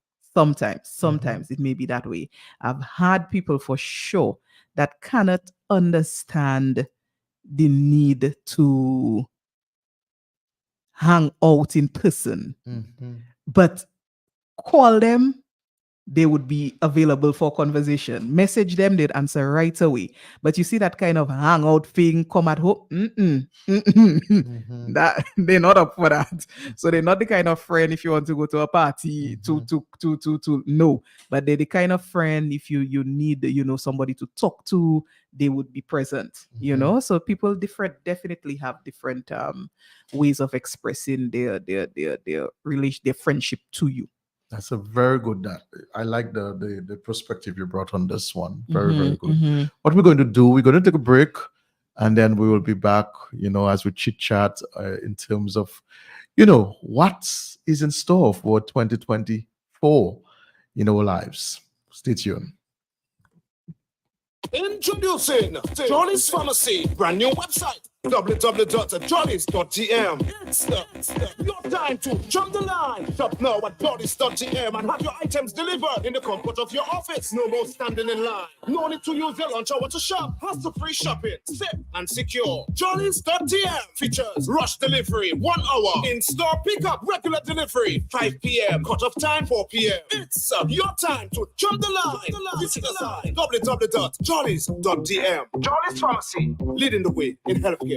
Sometimes it may be that way. I've had people for sure that cannot understand the need to hang out in person, Mhm. but call them, they would be available for conversation. Message them, they'd answer right away. But you see that kind of hangout thing, come at home, that they're not up for that. So they're not the kind of friend if you want to go to a party to no. But they're the kind of friend if you need somebody to talk to, they would be present. So people definitely have different ways of expressing their relation, their friendship to you. That's a very good. I like the perspective you brought on this one. Very, very good. What we're going to do, we're going to take a break, and then we will be back, as we chit chat in terms of, what is in store for 2024 in our lives. Stay tuned. Introducing Jolly's Pharmacy, brand new website, www.jollies.tm. It's your time to jump the line. Shop now at jollies.tm and have your items delivered in the comfort of your office. No more standing in line. No need to use your lunch hour to shop. Hassle-free shopping, safe and secure. Jollies.tm features rush delivery, 1 hour. In-store pickup, regular delivery, 5 p.m. Cut-off time, 4 p.m. It's your time to jump the line. Visit us at www.jollies.tm. Jollies Pharmacy, leading the way in healthcare.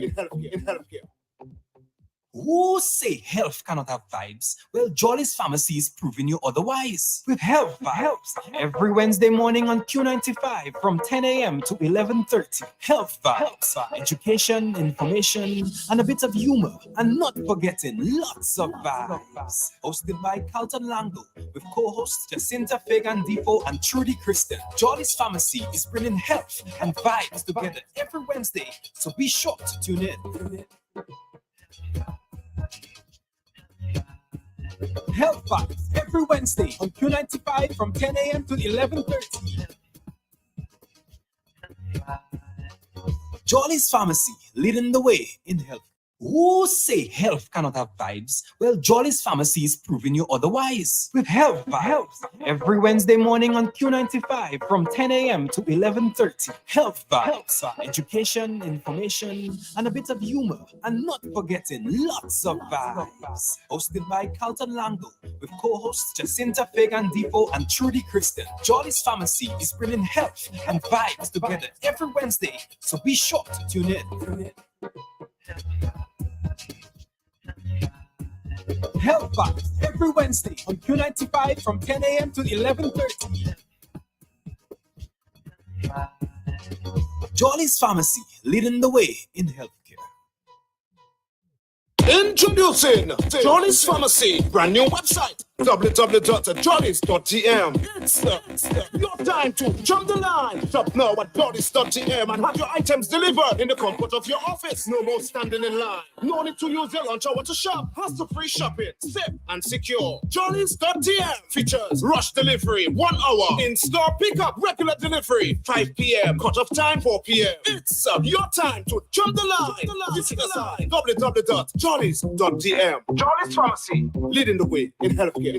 Who say health cannot have vibes? Well, Jolly's Pharmacy is proving you otherwise. With Health Vibes, every Wednesday morning on Q95 from 10 a.m. to 11:30. Health Vibes, education, information, and a bit of humor. And not forgetting lots of vibes. Hosted by Carlton Lango, with co-hosts Jacinta Fagan Defoe and Trudy Kristen. Jolly's Pharmacy is bringing health and vibes together every Wednesday, so be sure to tune in. Health Vibes every Wednesday on Q95 from 10 a.m. to 11:30. Jolly's Pharmacy, leading the way in health. Who say health cannot have vibes? Well, Jolly's Pharmacy is proving you otherwise. With Health Vibes every Wednesday morning on Q95 from 10 a.m. to 11:30. Health Vibes, education, information, and a bit of humor. And not forgetting lots of vibes. Hosted by Carlton Lango, with co-hosts Jacinta Fagan Defoe and Trudy Kristen. Jolly's Pharmacy is bringing health and vibes together every Wednesday, so be sure to tune in. Health Vibes every Wednesday on Q95 from 10 a.m. to 11:30. Jolly's Pharmacy, leading the way in healthcare. Introducing Jolly's Pharmacy, brand new website, www.jollies.gm. It's your time to jump the line. Shop now at jollies.gm and have your items delivered in the comfort of your office. No more standing in line. No need to use your lunch hour to shop. Hassle-free shopping, safe and secure. Jollies.gm features rush delivery, 1 hour. In-store pickup, regular delivery, 5 p.m. Cut-off time, 4 p.m. It's your time to jump the line. Visit us at www.jollies.gm. Jollies Pharmacy, leading the way in healthcare.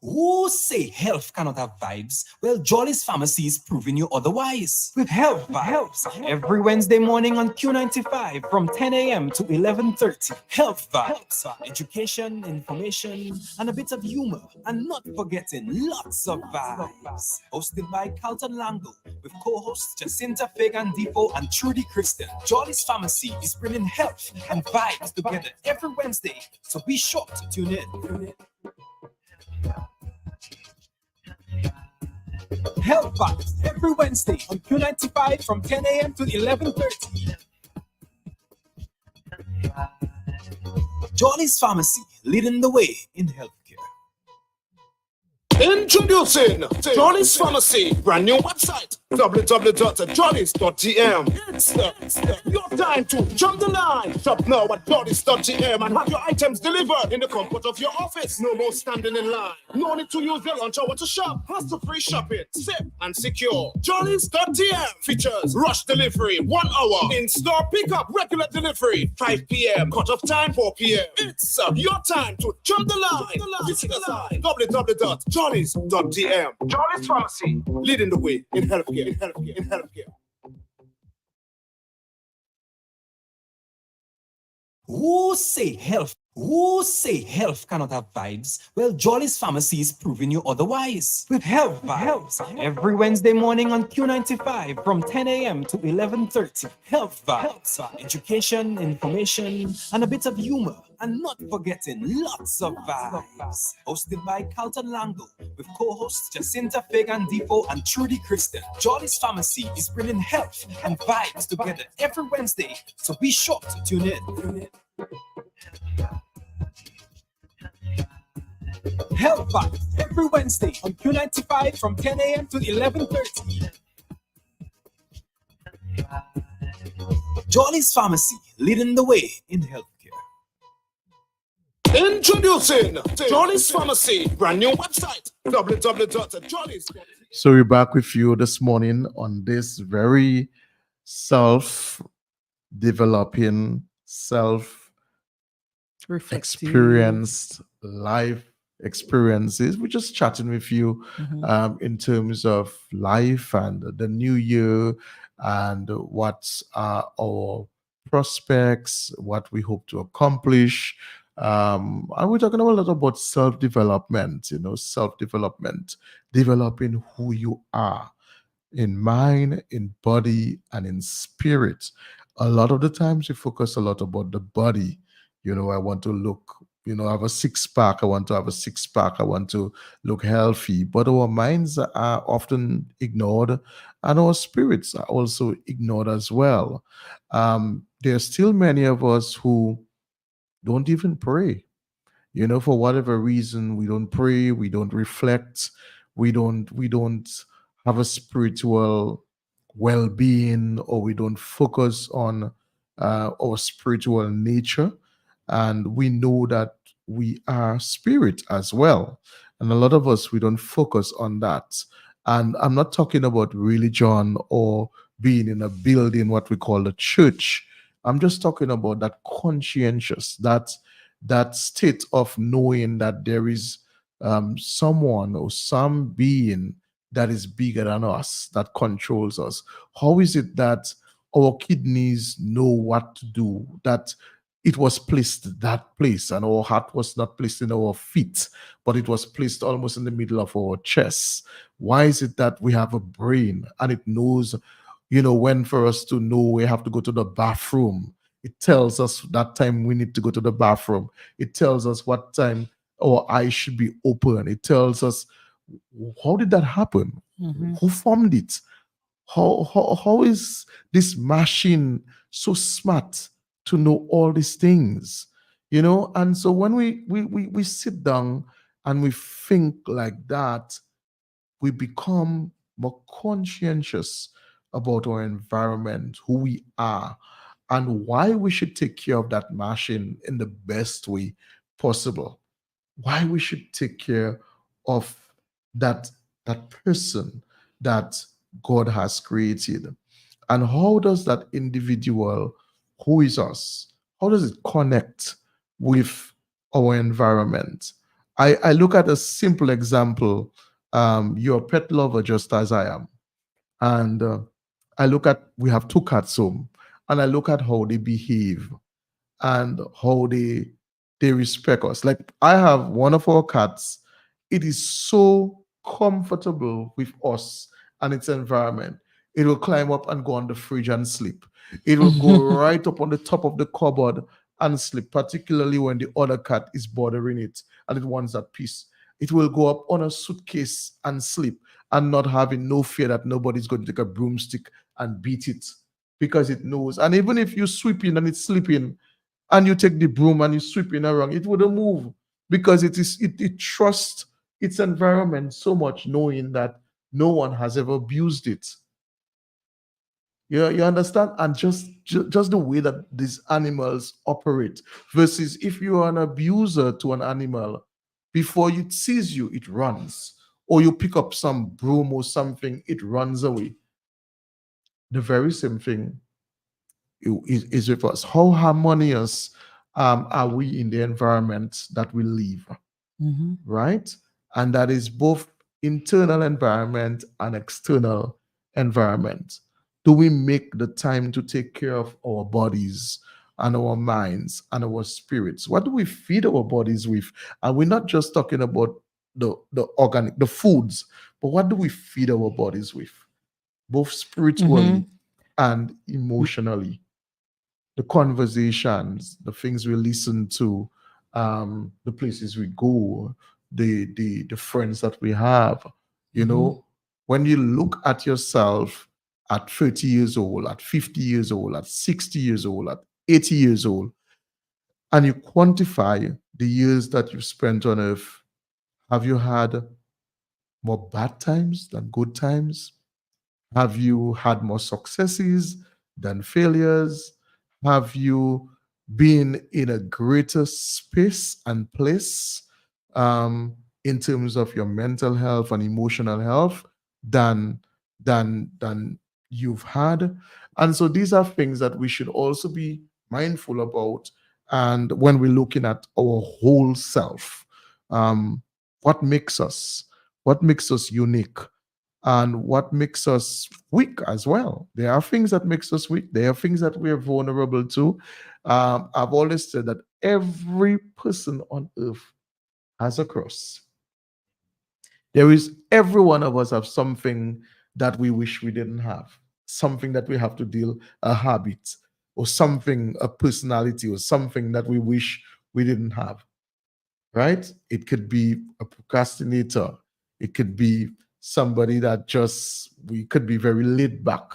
Who say health cannot have vibes? Well, Jolly's Pharmacy is proving you otherwise. With Health Vibes, every Wednesday morning on Q95 from 10 a.m. to 11:30. Health Vibes, education, information, and a bit of humor. And not forgetting lots of vibes. Hosted by Carlton Lango, with co-hosts Jacinta Fagan Defoe and Trudy Kristen. Jolly's Pharmacy is bringing health and vibes together every Wednesday, so be sure to tune in. Health Vibes every Wednesday on Q95 from 10 a.m. to 11:30. Jolly's Pharmacy, leading the way in healthcare. Introducing Jollies Pharmacy, brand new website, www.jollies.gm. It's your time to jump the line. Shop now at jollies.gm and have your items delivered in the comfort of your office. No more standing in line. No need to use your lunch hour to shop. Hassle-free shopping, safe and secure. Jollies.gm features rush delivery, 1 hour. In-store pickup, regular delivery, 5 p.m. Cut-off time, 4 p.m. It's your time to jump the line. Visit us at www.jollies.gm. Jollies Pharmacy, leading the way in healthcare. Who say health cannot have vibes? Well, Jolly's Pharmacy is proving you otherwise. With Health Vibes, every Wednesday morning on Q95 from 10 a.m. to 11:30. Health Vibes, education, information, and a bit of humor. And not forgetting lots of vibes. Hosted by Carlton Lango, with co-hosts Jacinta Fagan Defoe and Trudy Kristen. Jolly's Pharmacy is bringing health and vibes together every Wednesday, so be sure to tune in. Health Vibes every Wednesday on Q95 from 10 a.m. to 11:30. Jolly's Pharmacy, leading the way in healthcare. Introducing Jollies Pharmacy, brand new website, www.jollies. So we're back with you this morning on this very self-developing, self-experienced life experiences. We're just chatting with you in terms of life and the new year and what are our prospects, what we hope to accomplish. And we're talking a lot about self-development, developing who you are in mind, in body, and in spirit. A lot of the times we focus a lot about the body. I want to look, have a six-pack. I want to have a six-pack. I want to look healthy. But our minds are often ignored, and our spirits are also ignored as well. There are still many of us who don't even pray. For whatever reason, we don't pray, we don't reflect, we don't have a spiritual well-being, or we don't focus on our spiritual nature. And we know that we are spirit as well. And a lot of us, we don't focus on that. And I'm not talking about religion or being in a building, what we call the church. I'm just talking about that conscientious, that state of knowing that there is someone or some being that is bigger than us, that controls us. How is it that our kidneys know what to do, that it was placed that place, and our heart was not placed in our feet, but it was placed almost in the middle of our chest? Why is it that we have a brain and it knows, when for us to know we have to go to the bathroom? It tells us that time we need to go to the bathroom. It tells us what time our eyes should be open. It tells us, how did that happen? Who formed it? How is this machine so smart to know all these things? you know. And so when we sit down and we think like that, we become more conscientious about our environment, who we are, and why we should take care of that machine in the best way possible. Why we should take care of that that person that God has created. And how does that individual who is us, how does it connect with our environment? I look at a simple example. You're a pet lover just as I am. And I look at, we have two cats home, and I look at how they behave and how they respect us. Like I have one of our cats, it is so comfortable with us and its environment. It will climb up and go on the fridge and sleep. It will go right up on the top of the cupboard and sleep, particularly when the other cat is bothering it and it wants that peace. It will go up on a suitcase and sleep, and not having no fear that nobody's going to take a broomstick and beat it, because it knows. And even if you sweep in and it's sleeping, and you take the broom and you sweep in around, it wouldn't move, because it trusts its environment so much, knowing that no one has ever abused it. You understand? And just the way that these animals operate, versus if you are an abuser to an animal, before it sees you, it runs. Or you pick up some broom or something, it runs away. The very same thing is with us. How harmonious are we in the environment that we live, Mhm. right? And that is both internal environment and external environment. Do we make the time to take care of our bodies and our minds and our spirits? What do we feed our bodies with? And we're not just talking about the organic, the foods, but what do we feed our bodies with, both spiritually and emotionally? The conversations, the things we listen to, the places we go, the friends that we have. You know, when you look at yourself at 30 years old, at 50 years old, at 60 years old, at 80 years old, and you quantify the years that you've spent on earth, have you had more bad times than good times? Have you had more successes than failures? Have you been in a greater space and place, in terms of your mental health and emotional health than than you've had? And so these are things that we should also be mindful about. And when we're looking at our whole self, what makes us, what makes us unique, and what makes us weak as well. There are things that makes us weak. There are things that we're vulnerable to. I've always said that every person on earth has a cross. There is, every one of us have something that we wish we didn't have, something that we have to deal, a habit or something, a personality or something that we wish we didn't have, right? It could be a procrastinator. It could be somebody that just, we could be very laid back.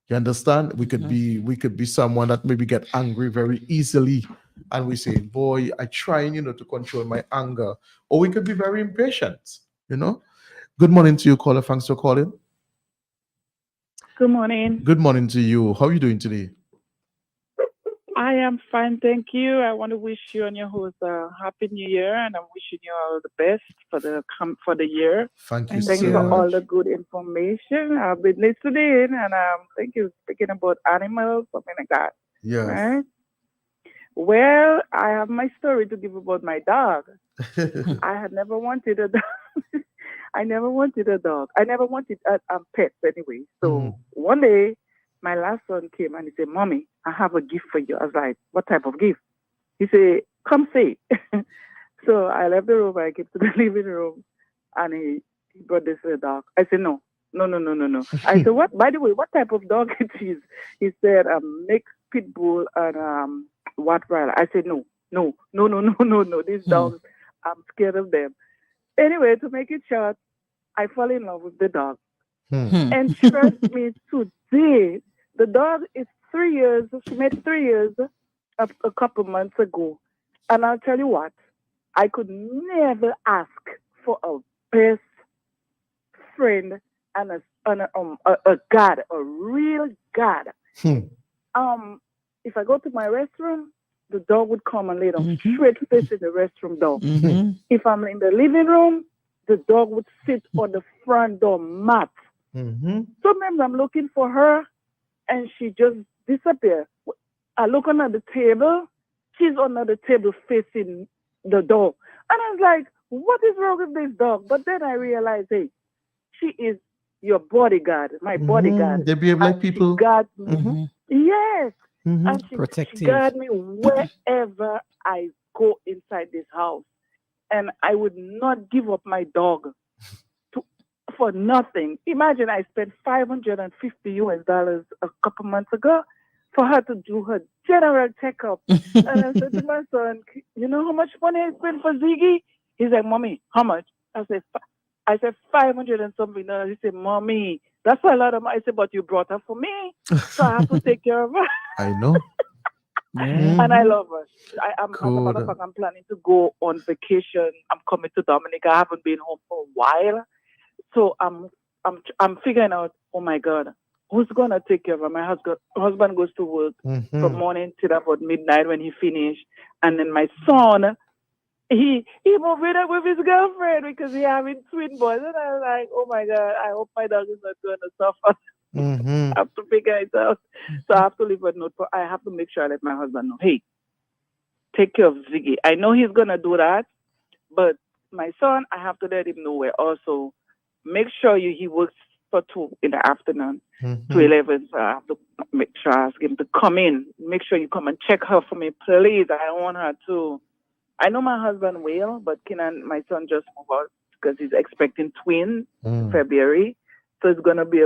You understand? We could be someone that maybe get angry very easily, and we say, boy, I trying, to control my anger. Or we could be very impatient, you know. Good morning to you, caller. Thanks for calling. Good morning. Good morning to you. How are you doing today? I am fine, thank you. I want to wish you and your host a happy new year, and I'm wishing you all the best for the year. Thank you Thank Thank so you for you. all much. the good information. I've been listening, and thank you speaking about animals, something like that. Yes. Right? Well, I have my story to give about my dog. I had never wanted a dog. I never wanted a dog. I never wanted a pet anyway. So one day, my last son came and he said, "Mommy, I have a gift for you." I was like, "What type of gift?" He said, "Come see." So I left the room. I came to the living room, and he brought this dog. I said, "No, no, no, no, no, no." I said, "What? By the way, what type of dog it is?" He said, "Mixed pit bull and Rottweiler." I said, "No, no, no, no, no, no, no. These dogs, I'm scared of them." Anyway, to make it short, I fell in love with the dog. And trust me, today, the dog is 3 years. She made 3 years a couple months ago. And I'll tell you what, I could never ask for a best friend and a God, a real God. Hmm. If I go to my restroom, the dog would come and lay down Mhm. straight facing the restroom door. Mhm. If I'm in the living room, the dog would sit on the front door mat. Mhm. Sometimes I'm looking for her and she just disappears. I look under the table, she's under the table facing the door. And I was like, what is wrong with this dog? But then I realized, hey, she is your bodyguard, my bodyguard. They behave like And she people. guards me. Mhm. Yes. Mhm. And she Protective. guards me wherever I go inside this house. And I would not give up my dog for nothing. Imagine I spent $550 a couple months ago for her to do her general checkup. And I said to my son, you know how much money I spent for Ziggy? He's like, Mommy, how much? I said 500 and something. He said, Mommy, that's a lot of money. I said, but you brought her for me. So I have to take care of her. I know. Yeah. And I love her. As a matter Good. of fact, I'm planning to go on vacation. I'm coming to Dominica. I haven't been home for a while. So I'm figuring out, oh my God, who's gonna take care of her? My husband goes to work from Mhm. morning till about midnight when he finished. And then my son, he moved in with his girlfriend because he having twin boys. And I was like, oh my God, I hope my dog is not gonna suffer. Mhm. I have to figure it out. So I have to leave a note I have to make sure I let my husband know, hey, take care of Ziggy. I know he's gonna do that, but my son, I have to let him know where also make sure he works for 2 in the afternoon to Mhm. 11. So I have to make sure I ask him to come in. Make sure you come and check her for me, please. I don't want her to. I know my husband will, but Kenan, my son, just moved out because he's expecting twins in Mm. February. So it's gonna be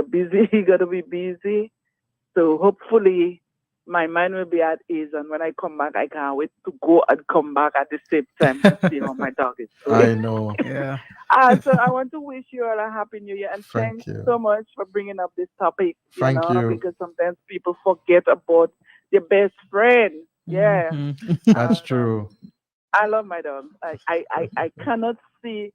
he gonna be busy. So hopefully my mind will be at ease, and when I come back, I can't wait to go and come back at the same time to see how my dog is doing. I know. Yeah. So I want to wish you all a happy new year and Thank thanks you. so much for bringing up this topic. Thank you. Because sometimes people forget about their best friend. Yeah, Mhm. That's And, true. I love my dog. I cannot see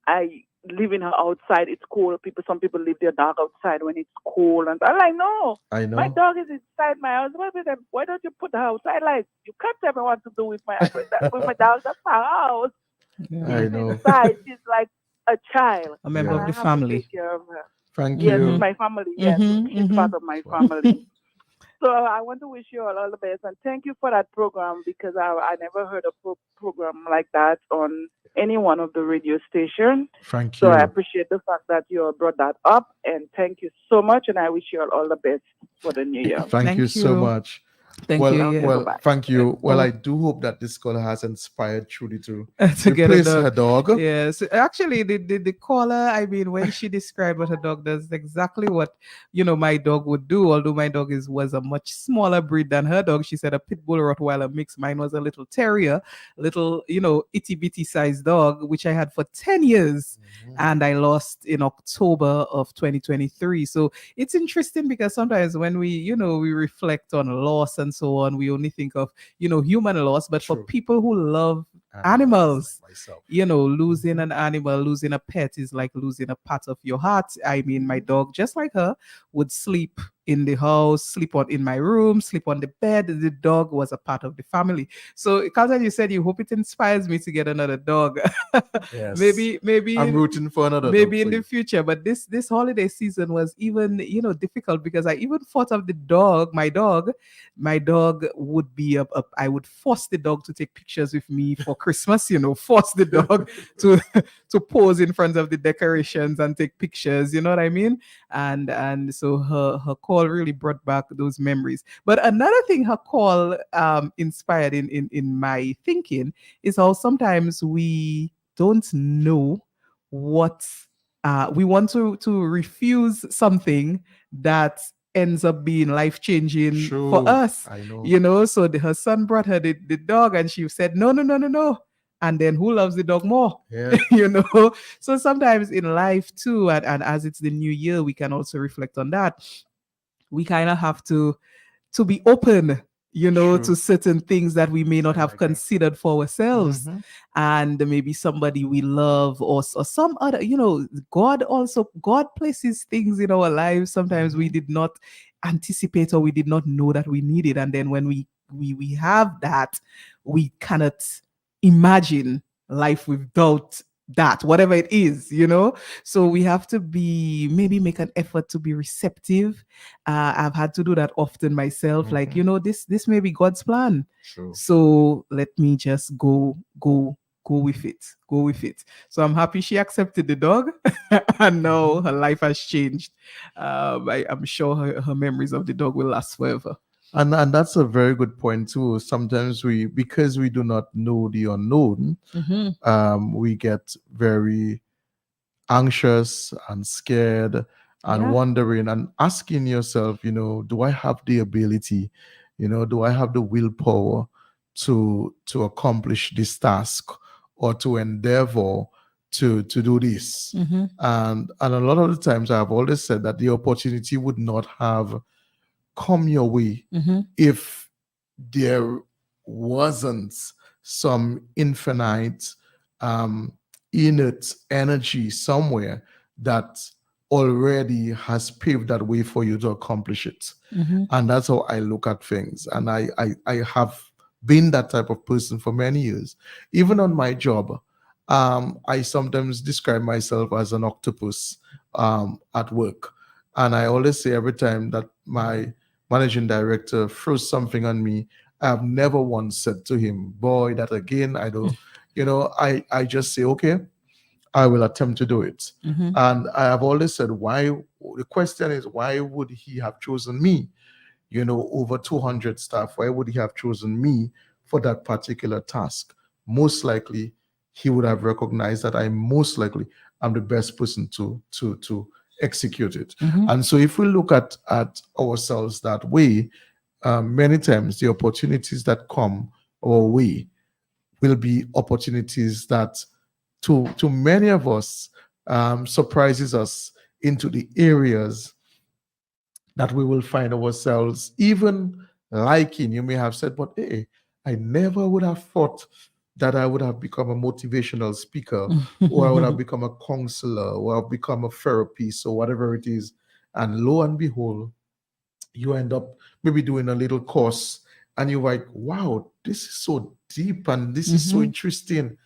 I leaving her outside. It's cold. Some people leave their dog outside when it's cold, and I'm like, no, I my know. dog is inside my house. Why don't you put her outside? Like you can't tell me what to do with my dog. That's my house. Yeah. I She's know. inside. She's like a child, A member and of I the have to family. take care of her. Thank Yes, it's you. my family. Yes, Mhm. she's part Mhm. of my Wow. family. So I want to wish you all the best and thank you for that program because I never heard a program like that on any one of the radio stations. Thank So I you. appreciate the fact that you all brought that up and thank you so much and I wish you all the best for the new year. Thank you Thank so you. much. Thank Well, you. Okay, Yeah. well, bye-bye. thank you. Well, Oh. I do hope that this call has inspired Trudy to To get a replace her dog. dog. Yes, actually, the caller, I mean, when she described what her dog does, exactly what my dog would do. Although my dog was a much smaller breed than her dog, she said a pit bull Rottweiler mix. Mine was a little terrier, little itty bitty sized dog, which I had for 10 years, and I lost in October of 2023. So it's interesting because sometimes when we reflect on loss and so on, we only think of human loss, but for True. people who love animals, losing an animal, losing a pet is like losing a part of your heart. I mean, my dog, just like her, would sleep in the house, sleep in my room, sleep on the bed. The dog was a part of the family. So, Carlton, you said you hope it inspires me to get another dog. Yes. maybe I'm rooting for another maybe dog in for the you. future, but this holiday season was even difficult because I even thought of the dog. My dog would be I would force the dog to take pictures with me for Christmas, force the dog to to pose in front of the decorations and take pictures, you know what I mean? And so her call really brought back those memories. But another thing her call inspired in my thinking is how sometimes we don't know what we want to refuse something that ends up being life changing for True. us. I know. So her son brought her the dog and she said no, no, no, no, no. And then who loves the dog more? Yeah. So sometimes in life too, and as it's the new year, we can also reflect on that. We kind of have to be open to True. certain things that we may not I have like that. considered for ourselves. Mhm. And maybe somebody we love, or some other, God places things in our lives sometimes we Mhm. did not anticipate, or we did not know that we needed. And then when we have that, we cannot imagine life without that, whatever it is. So we have to maybe make an effort to be receptive. I've had to do that often myself. Like, Mhm. this may be God's plan. True. So let me just go with it. Go with it. So I'm happy she accepted the dog, and now her life has changed. I'm sure her memories of the dog will last forever. And that's a very good point too. Sometimes because we do not know the unknown, Mhm. we get very anxious and scared and Yeah. wondering and asking yourself, do I have the ability? Do I have the willpower to accomplish this task or to endeavor to do this? Mhm. And a lot of the times I've always said that the opportunity would not have come your way Mhm. if there wasn't some infinite innate energy somewhere that already has paved that way for you to accomplish it. Mhm. And that's how I look at things. And I have been that type of person for many years. Even on my job, I sometimes describe myself as an octopus at work. And I always say every time that my managing director throws something on me, I've never once said to him, boy, that again, I don't, I just say, okay, I will attempt to do it. Mhm. And I have always said, the question is, why would he have chosen me? Over 200 staff, why would he have chosen me for that particular task? Most likely, he would have recognized that I most likely am the best person to execute it. Mhm. And so if we look at ourselves that way, many times the opportunities that come our way will be opportunities that to many of us surprises us into the areas that we will find ourselves even liking. You may have said, but hey, I never would have thought that I would have become a motivational speaker, or I would have become a counselor, or I've become a therapist, or whatever it is. And lo and behold, you end up maybe doing a little course, and you're like, wow, this is so deep and this is so Mhm. interesting.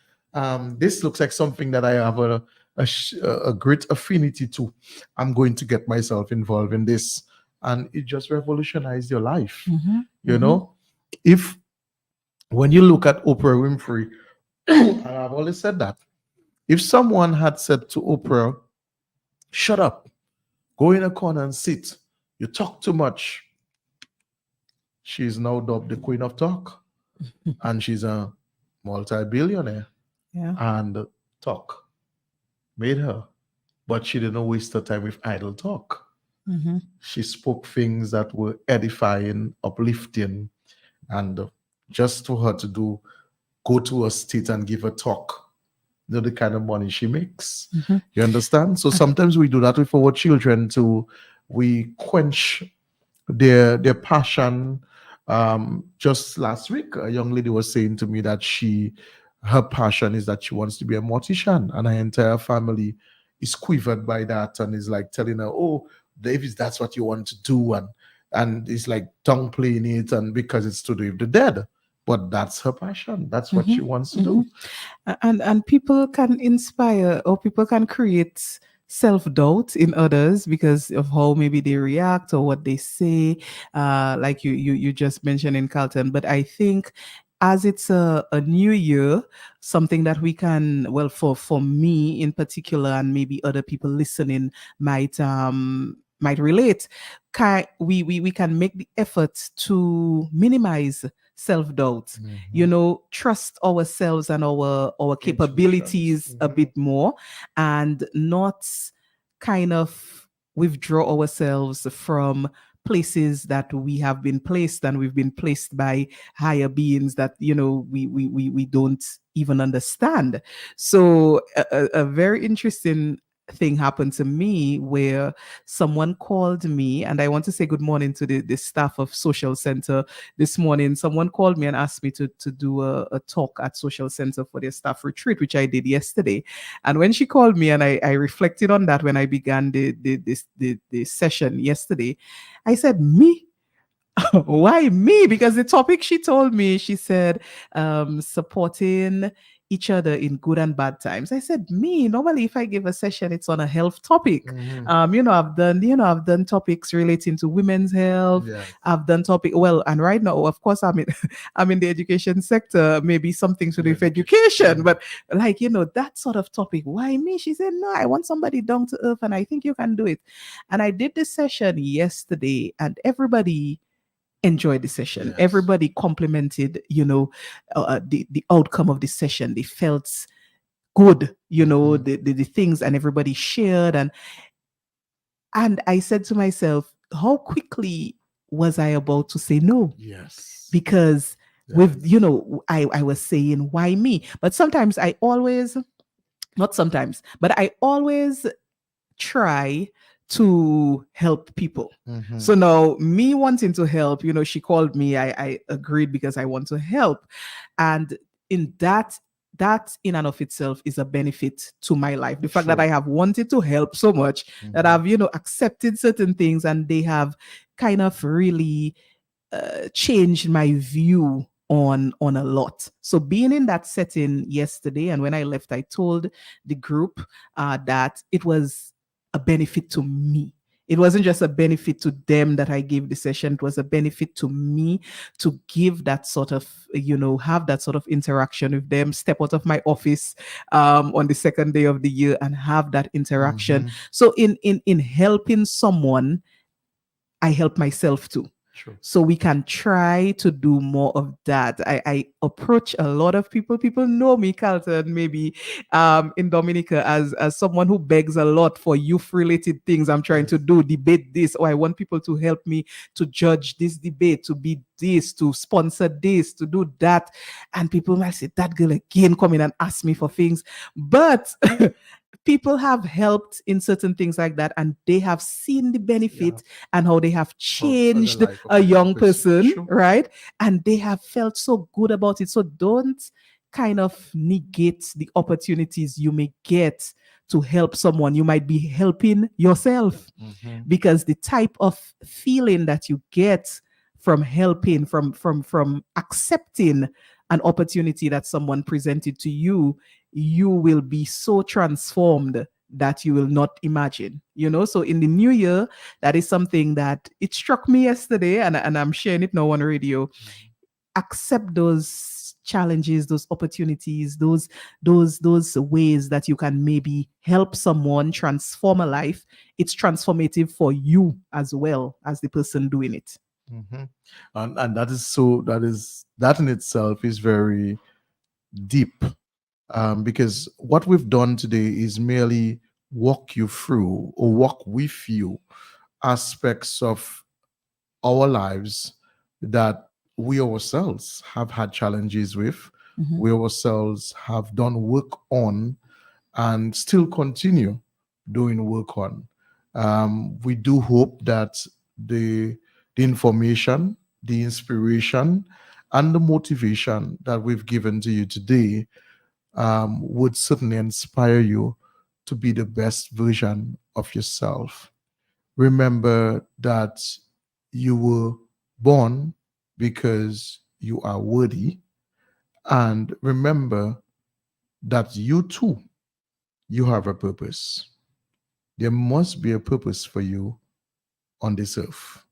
This looks like something that I have a great affinity to. I'm going to get myself involved in this. And it just revolutionized your life. Mhm. You Mhm. know, if when you look at Oprah Winfrey, and I've always said that, if someone had said to Oprah, shut up, go in a corner and sit, you talk too much, she is now dubbed the Queen of Talk, and she's a multi-billionaire. Yeah. And talk made her, but she didn't waste her time with idle talk. Mhm. She spoke things that were edifying, uplifting, and just for her to go to a state and give a talk, the kind of money she makes. Mhm. You understand? So sometimes we do that with our children too. We quench their passion. Just last week, a young lady was saying to me that her passion is that she wants to be a mortician, and her entire family is quivered by that and is like telling her, "Oh, Davis, that's what you want to do," and it's like downplaying it, and because it's to do with the dead. But that's her passion. That's what she Mhm. wants to Mhm. do. And people can inspire, or people can create self-doubt in others because of how maybe they react or what they say, like you just mentioned in Carlton. But I think as it's a new year, something that we can, well, for me in particular, and maybe other people listening might relate, we can make the effort to minimize self-doubt, trust ourselves and our Intuitions. capabilities a bit more, and not kind of withdraw ourselves from places that we have been placed, and we've been placed by higher beings that we don't even understand. So a very interesting thing happened to me where someone called me, and I want to say good morning to the staff of Social Center this morning. Someone called me and asked me to do a talk at Social Center for their staff retreat, which I did yesterday. And when she called me and I reflected on that when I began the session yesterday, I said, me? Why me? Because the topic she told me, she said, supporting each other in good and bad times. I said, me, normally if I give a session, it's on a health topic. I've done topics relating to women's health. Yeah. I've done and right now, of course, I'm in the education sector, maybe something to do with education, but that sort of topic, why me? She said, no, I want somebody down to earth and I think you can do it. And I did this session yesterday and everybody enjoyed the session. Yes. Everybody complimented, the outcome of the session. They felt good, the things, and everybody shared. And I said to myself, how quickly was I about to say no? Yes. Because I was saying, why me? But sometimes I always try to help people. So now me wanting to help, she called me, I agreed because I want to help. And in that in and of itself is a benefit to my life. The fact that I have wanted to help so much that I've, accepted certain things and they have kind of really changed my view on a lot. So being in that setting yesterday, and when I left, I told the group that it was a benefit to me. It wasn't just a benefit to them that I gave the session. It was a benefit to me to give that sort of, have that sort of interaction with them, step out of my office on the second day of the year and have that interaction. So in helping someone, I help myself too. True. So we can try to do more of that. I approach a lot of people. People know me, Carlton, maybe in Dominica as someone who begs a lot for youth-related things. I'm trying to do, debate this, or I want people to help me to judge this debate, to be this, to sponsor this, to do that. And people might say, that girl again come in and ask me for things. But people have helped in certain things like that, and they have seen the benefit and how they have changed a young person, right? And they have felt so good about it. So don't kind of negate the opportunities you may get to help someone. You might be helping yourself because the type of feeling that you get from helping, from accepting an opportunity that someone presented to you, you will be so transformed that you will not imagine, So in the new year, that is something that it struck me yesterday, and I'm sharing it now on radio. Accept those challenges, those opportunities, those ways that you can maybe help someone transform a life. It's transformative for you as well as the person doing it. And that in itself is very deep, because what we've done today is merely walk you through or walk with you aspects of our lives that we ourselves have had challenges with, we ourselves have done work on and still continue doing work on. We do hope that the information, the inspiration, and the motivation that we've given to you today would certainly inspire you to be the best version of yourself. Remember that you were born because you are worthy, and remember that you too, you have a purpose. There must be a purpose for you on this earth.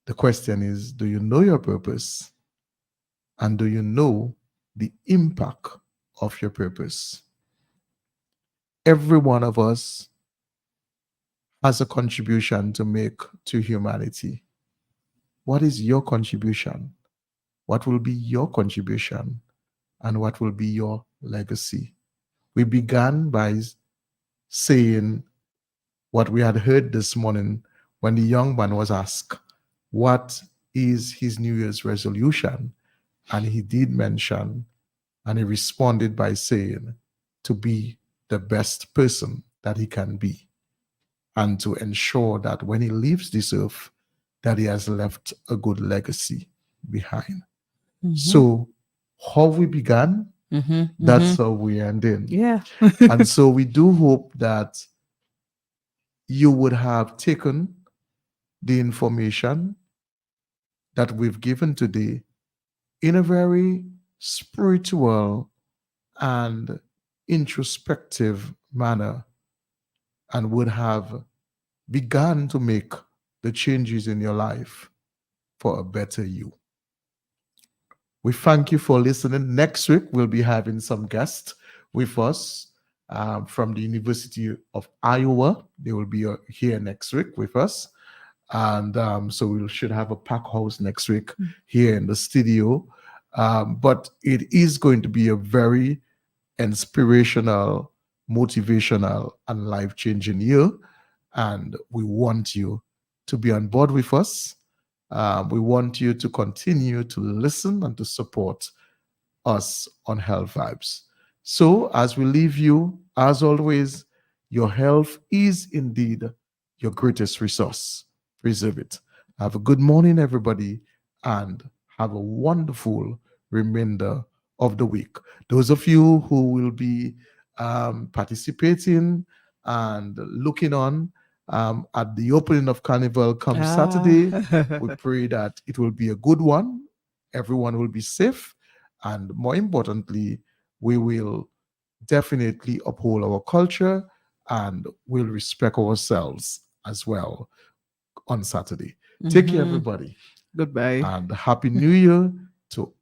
The question is, do you know your purpose? And do you know the impact of your purpose? Every one of us has a contribution to make to humanity. What is your contribution? What will be your contribution? And what will be your legacy? We began by saying what we had heard this morning when the young man was asked, what is his New Year's resolution? And he did mention, and he responded by saying, to be the best person that he can be, and to ensure that when he leaves this earth, that he has left a good legacy behind. So how we began, that's how we ended. Yeah. And so we do hope that you would have taken the information that we've given today in a very spiritual and introspective manner, and would have begun to make the changes in your life for a better you. We thank you for listening. Next week, we'll be having some guests with us from the University of Iowa. They will be here next week with us. And so we should have a pack house next week here in the studio. But it is going to be a very inspirational, motivational, and life-changing year. And we want you to be on board with us. We want you to continue to listen and to support us on Health Vibes. So as we leave you, as always, your health is indeed your greatest resource. Preserve it. Have a good morning, everybody, and have a wonderful remainder of the week. Those of you who will be participating and looking on at the opening of Carnival come Saturday, we pray that it will be a good one. Everyone will be safe. And more importantly, we will definitely uphold our culture and will respect ourselves as well on Saturday. Take care, everybody. Goodbye. And Happy New Year to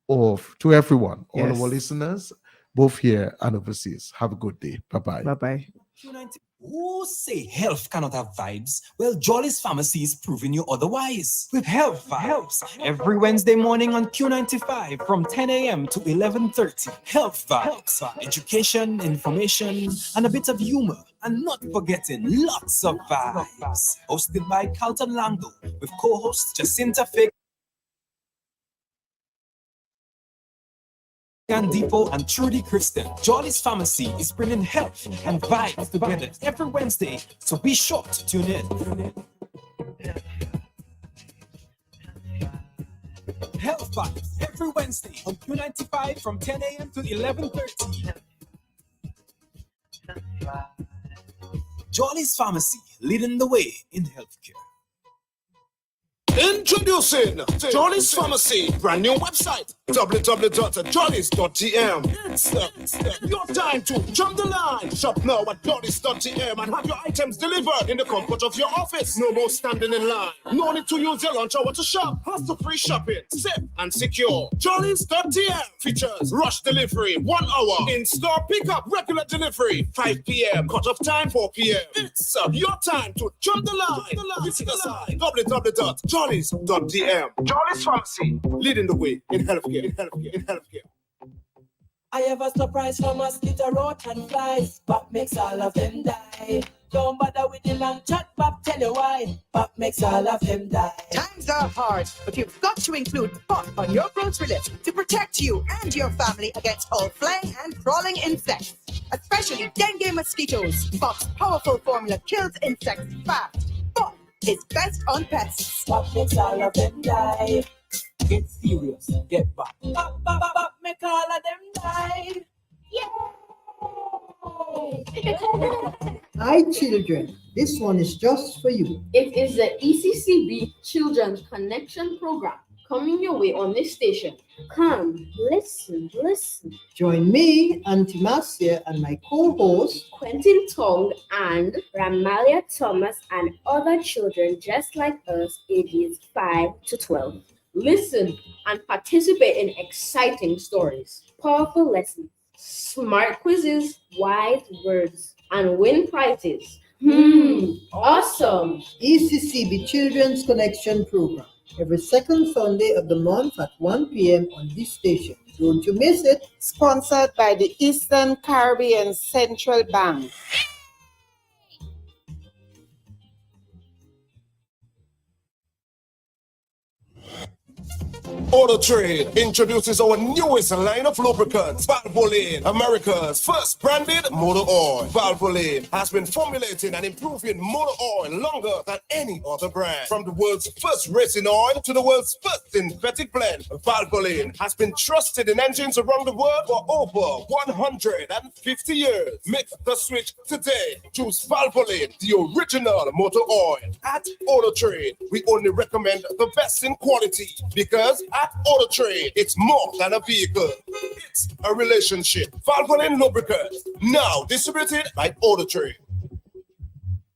everyone, all Yes. our listeners, both here and overseas. Have a good day. Bye-bye. Bye-bye. Who say health cannot have vibes? Well, Jolly's Pharmacy is proving you otherwise. With Health Vibes, every Wednesday morning on Q95 from 10 a.m. to 11:30. Health Vibes, education, information, and a bit of humor. And not forgetting lots of vibes. Hosted by Carlton Lango with co-hosts Jacinta Fig and Depot and Trudy Kristen. Jolly's Pharmacy is bringing health and vibes together every Wednesday, so be sure to tune in. Health Vibes every Wednesday on Q95 from 10 a.m. to 11:30. Jolly's Pharmacy, leading the way in healthcare. Introducing Jolly's Pharmacy, brand new website, www.jollys.tm. It's your time to jump the line. Shop now at jollys.tm and have your items delivered in the comfort of your office. No more standing in line. No need to use your lunch hour to shop. Hassle-free shopping, safe and secure. Jollys.tm features rush delivery, 1 hour. In-store pickup, regular delivery, 5 p.m. Cut-off time, 4 p.m. It's your time to jump the line. Visit us at www.jollys.tm. Jolly's Pharmacy, leading the way in healthcare. I have a surprise for mosquito, roach, and flies. Pop makes all of them die. Don't bother with the long chat, Pop tell you why. Pop makes all of them die. Times are hard, but you've got to include Pop on your grocery list to protect you and your family against all flying and crawling insects, especially dengue mosquitoes. Pop's powerful formula kills insects fast. Pop is best on pests. Pop makes all of them die. Get serious, get back. Pop, pop, pop, pop, make all of them die. Hi children, this one is just for you. It is the ECCB Children's Connection Program coming your way on this station. Come, listen. Join me, Auntie Marcia, and my co-host, Quentin Tong and Ramalia Thomas and other children just like us, ages 5 to 12. Listen and participate in exciting stories, powerful lessons, smart quizzes, wise words, and win prizes. Awesome! ECCB Children's Connection Program, every second Sunday of the month at 1 p.m. on this station. Don't you miss it. Sponsored by the Eastern Caribbean Central Bank. Auto Trade introduces our newest line of lubricants, Valvoline, America's first branded motor oil. Valvoline has been formulating and improving motor oil longer than any other brand. From the world's first racing oil to the world's first synthetic blend, Valvoline has been trusted in engines around the world for over 150 years. Make the switch today. Choose Valvoline, the original motor oil. At Auto Trade, we only recommend the best in quality because at Auto Trade, it's more than a vehicle. It's a relationship. Valvoline Lubricants, now distributed by Auto Trade.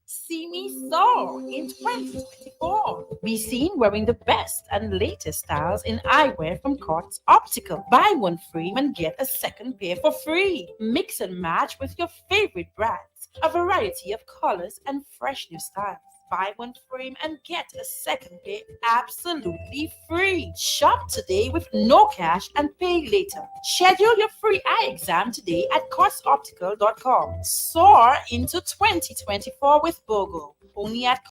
See me soar in 2024. Be seen wearing the best and latest styles in eyewear from Courts Optical. Buy one free and get a second pair for free. Mix and match with your favorite brands. A variety of colors and fresh new styles. Buy one frame and get a second pair absolutely free. Shop today with no cash and pay later. Schedule your free eye exam today at courtsoptical.com. Soar into 2024 with BOGO. Only at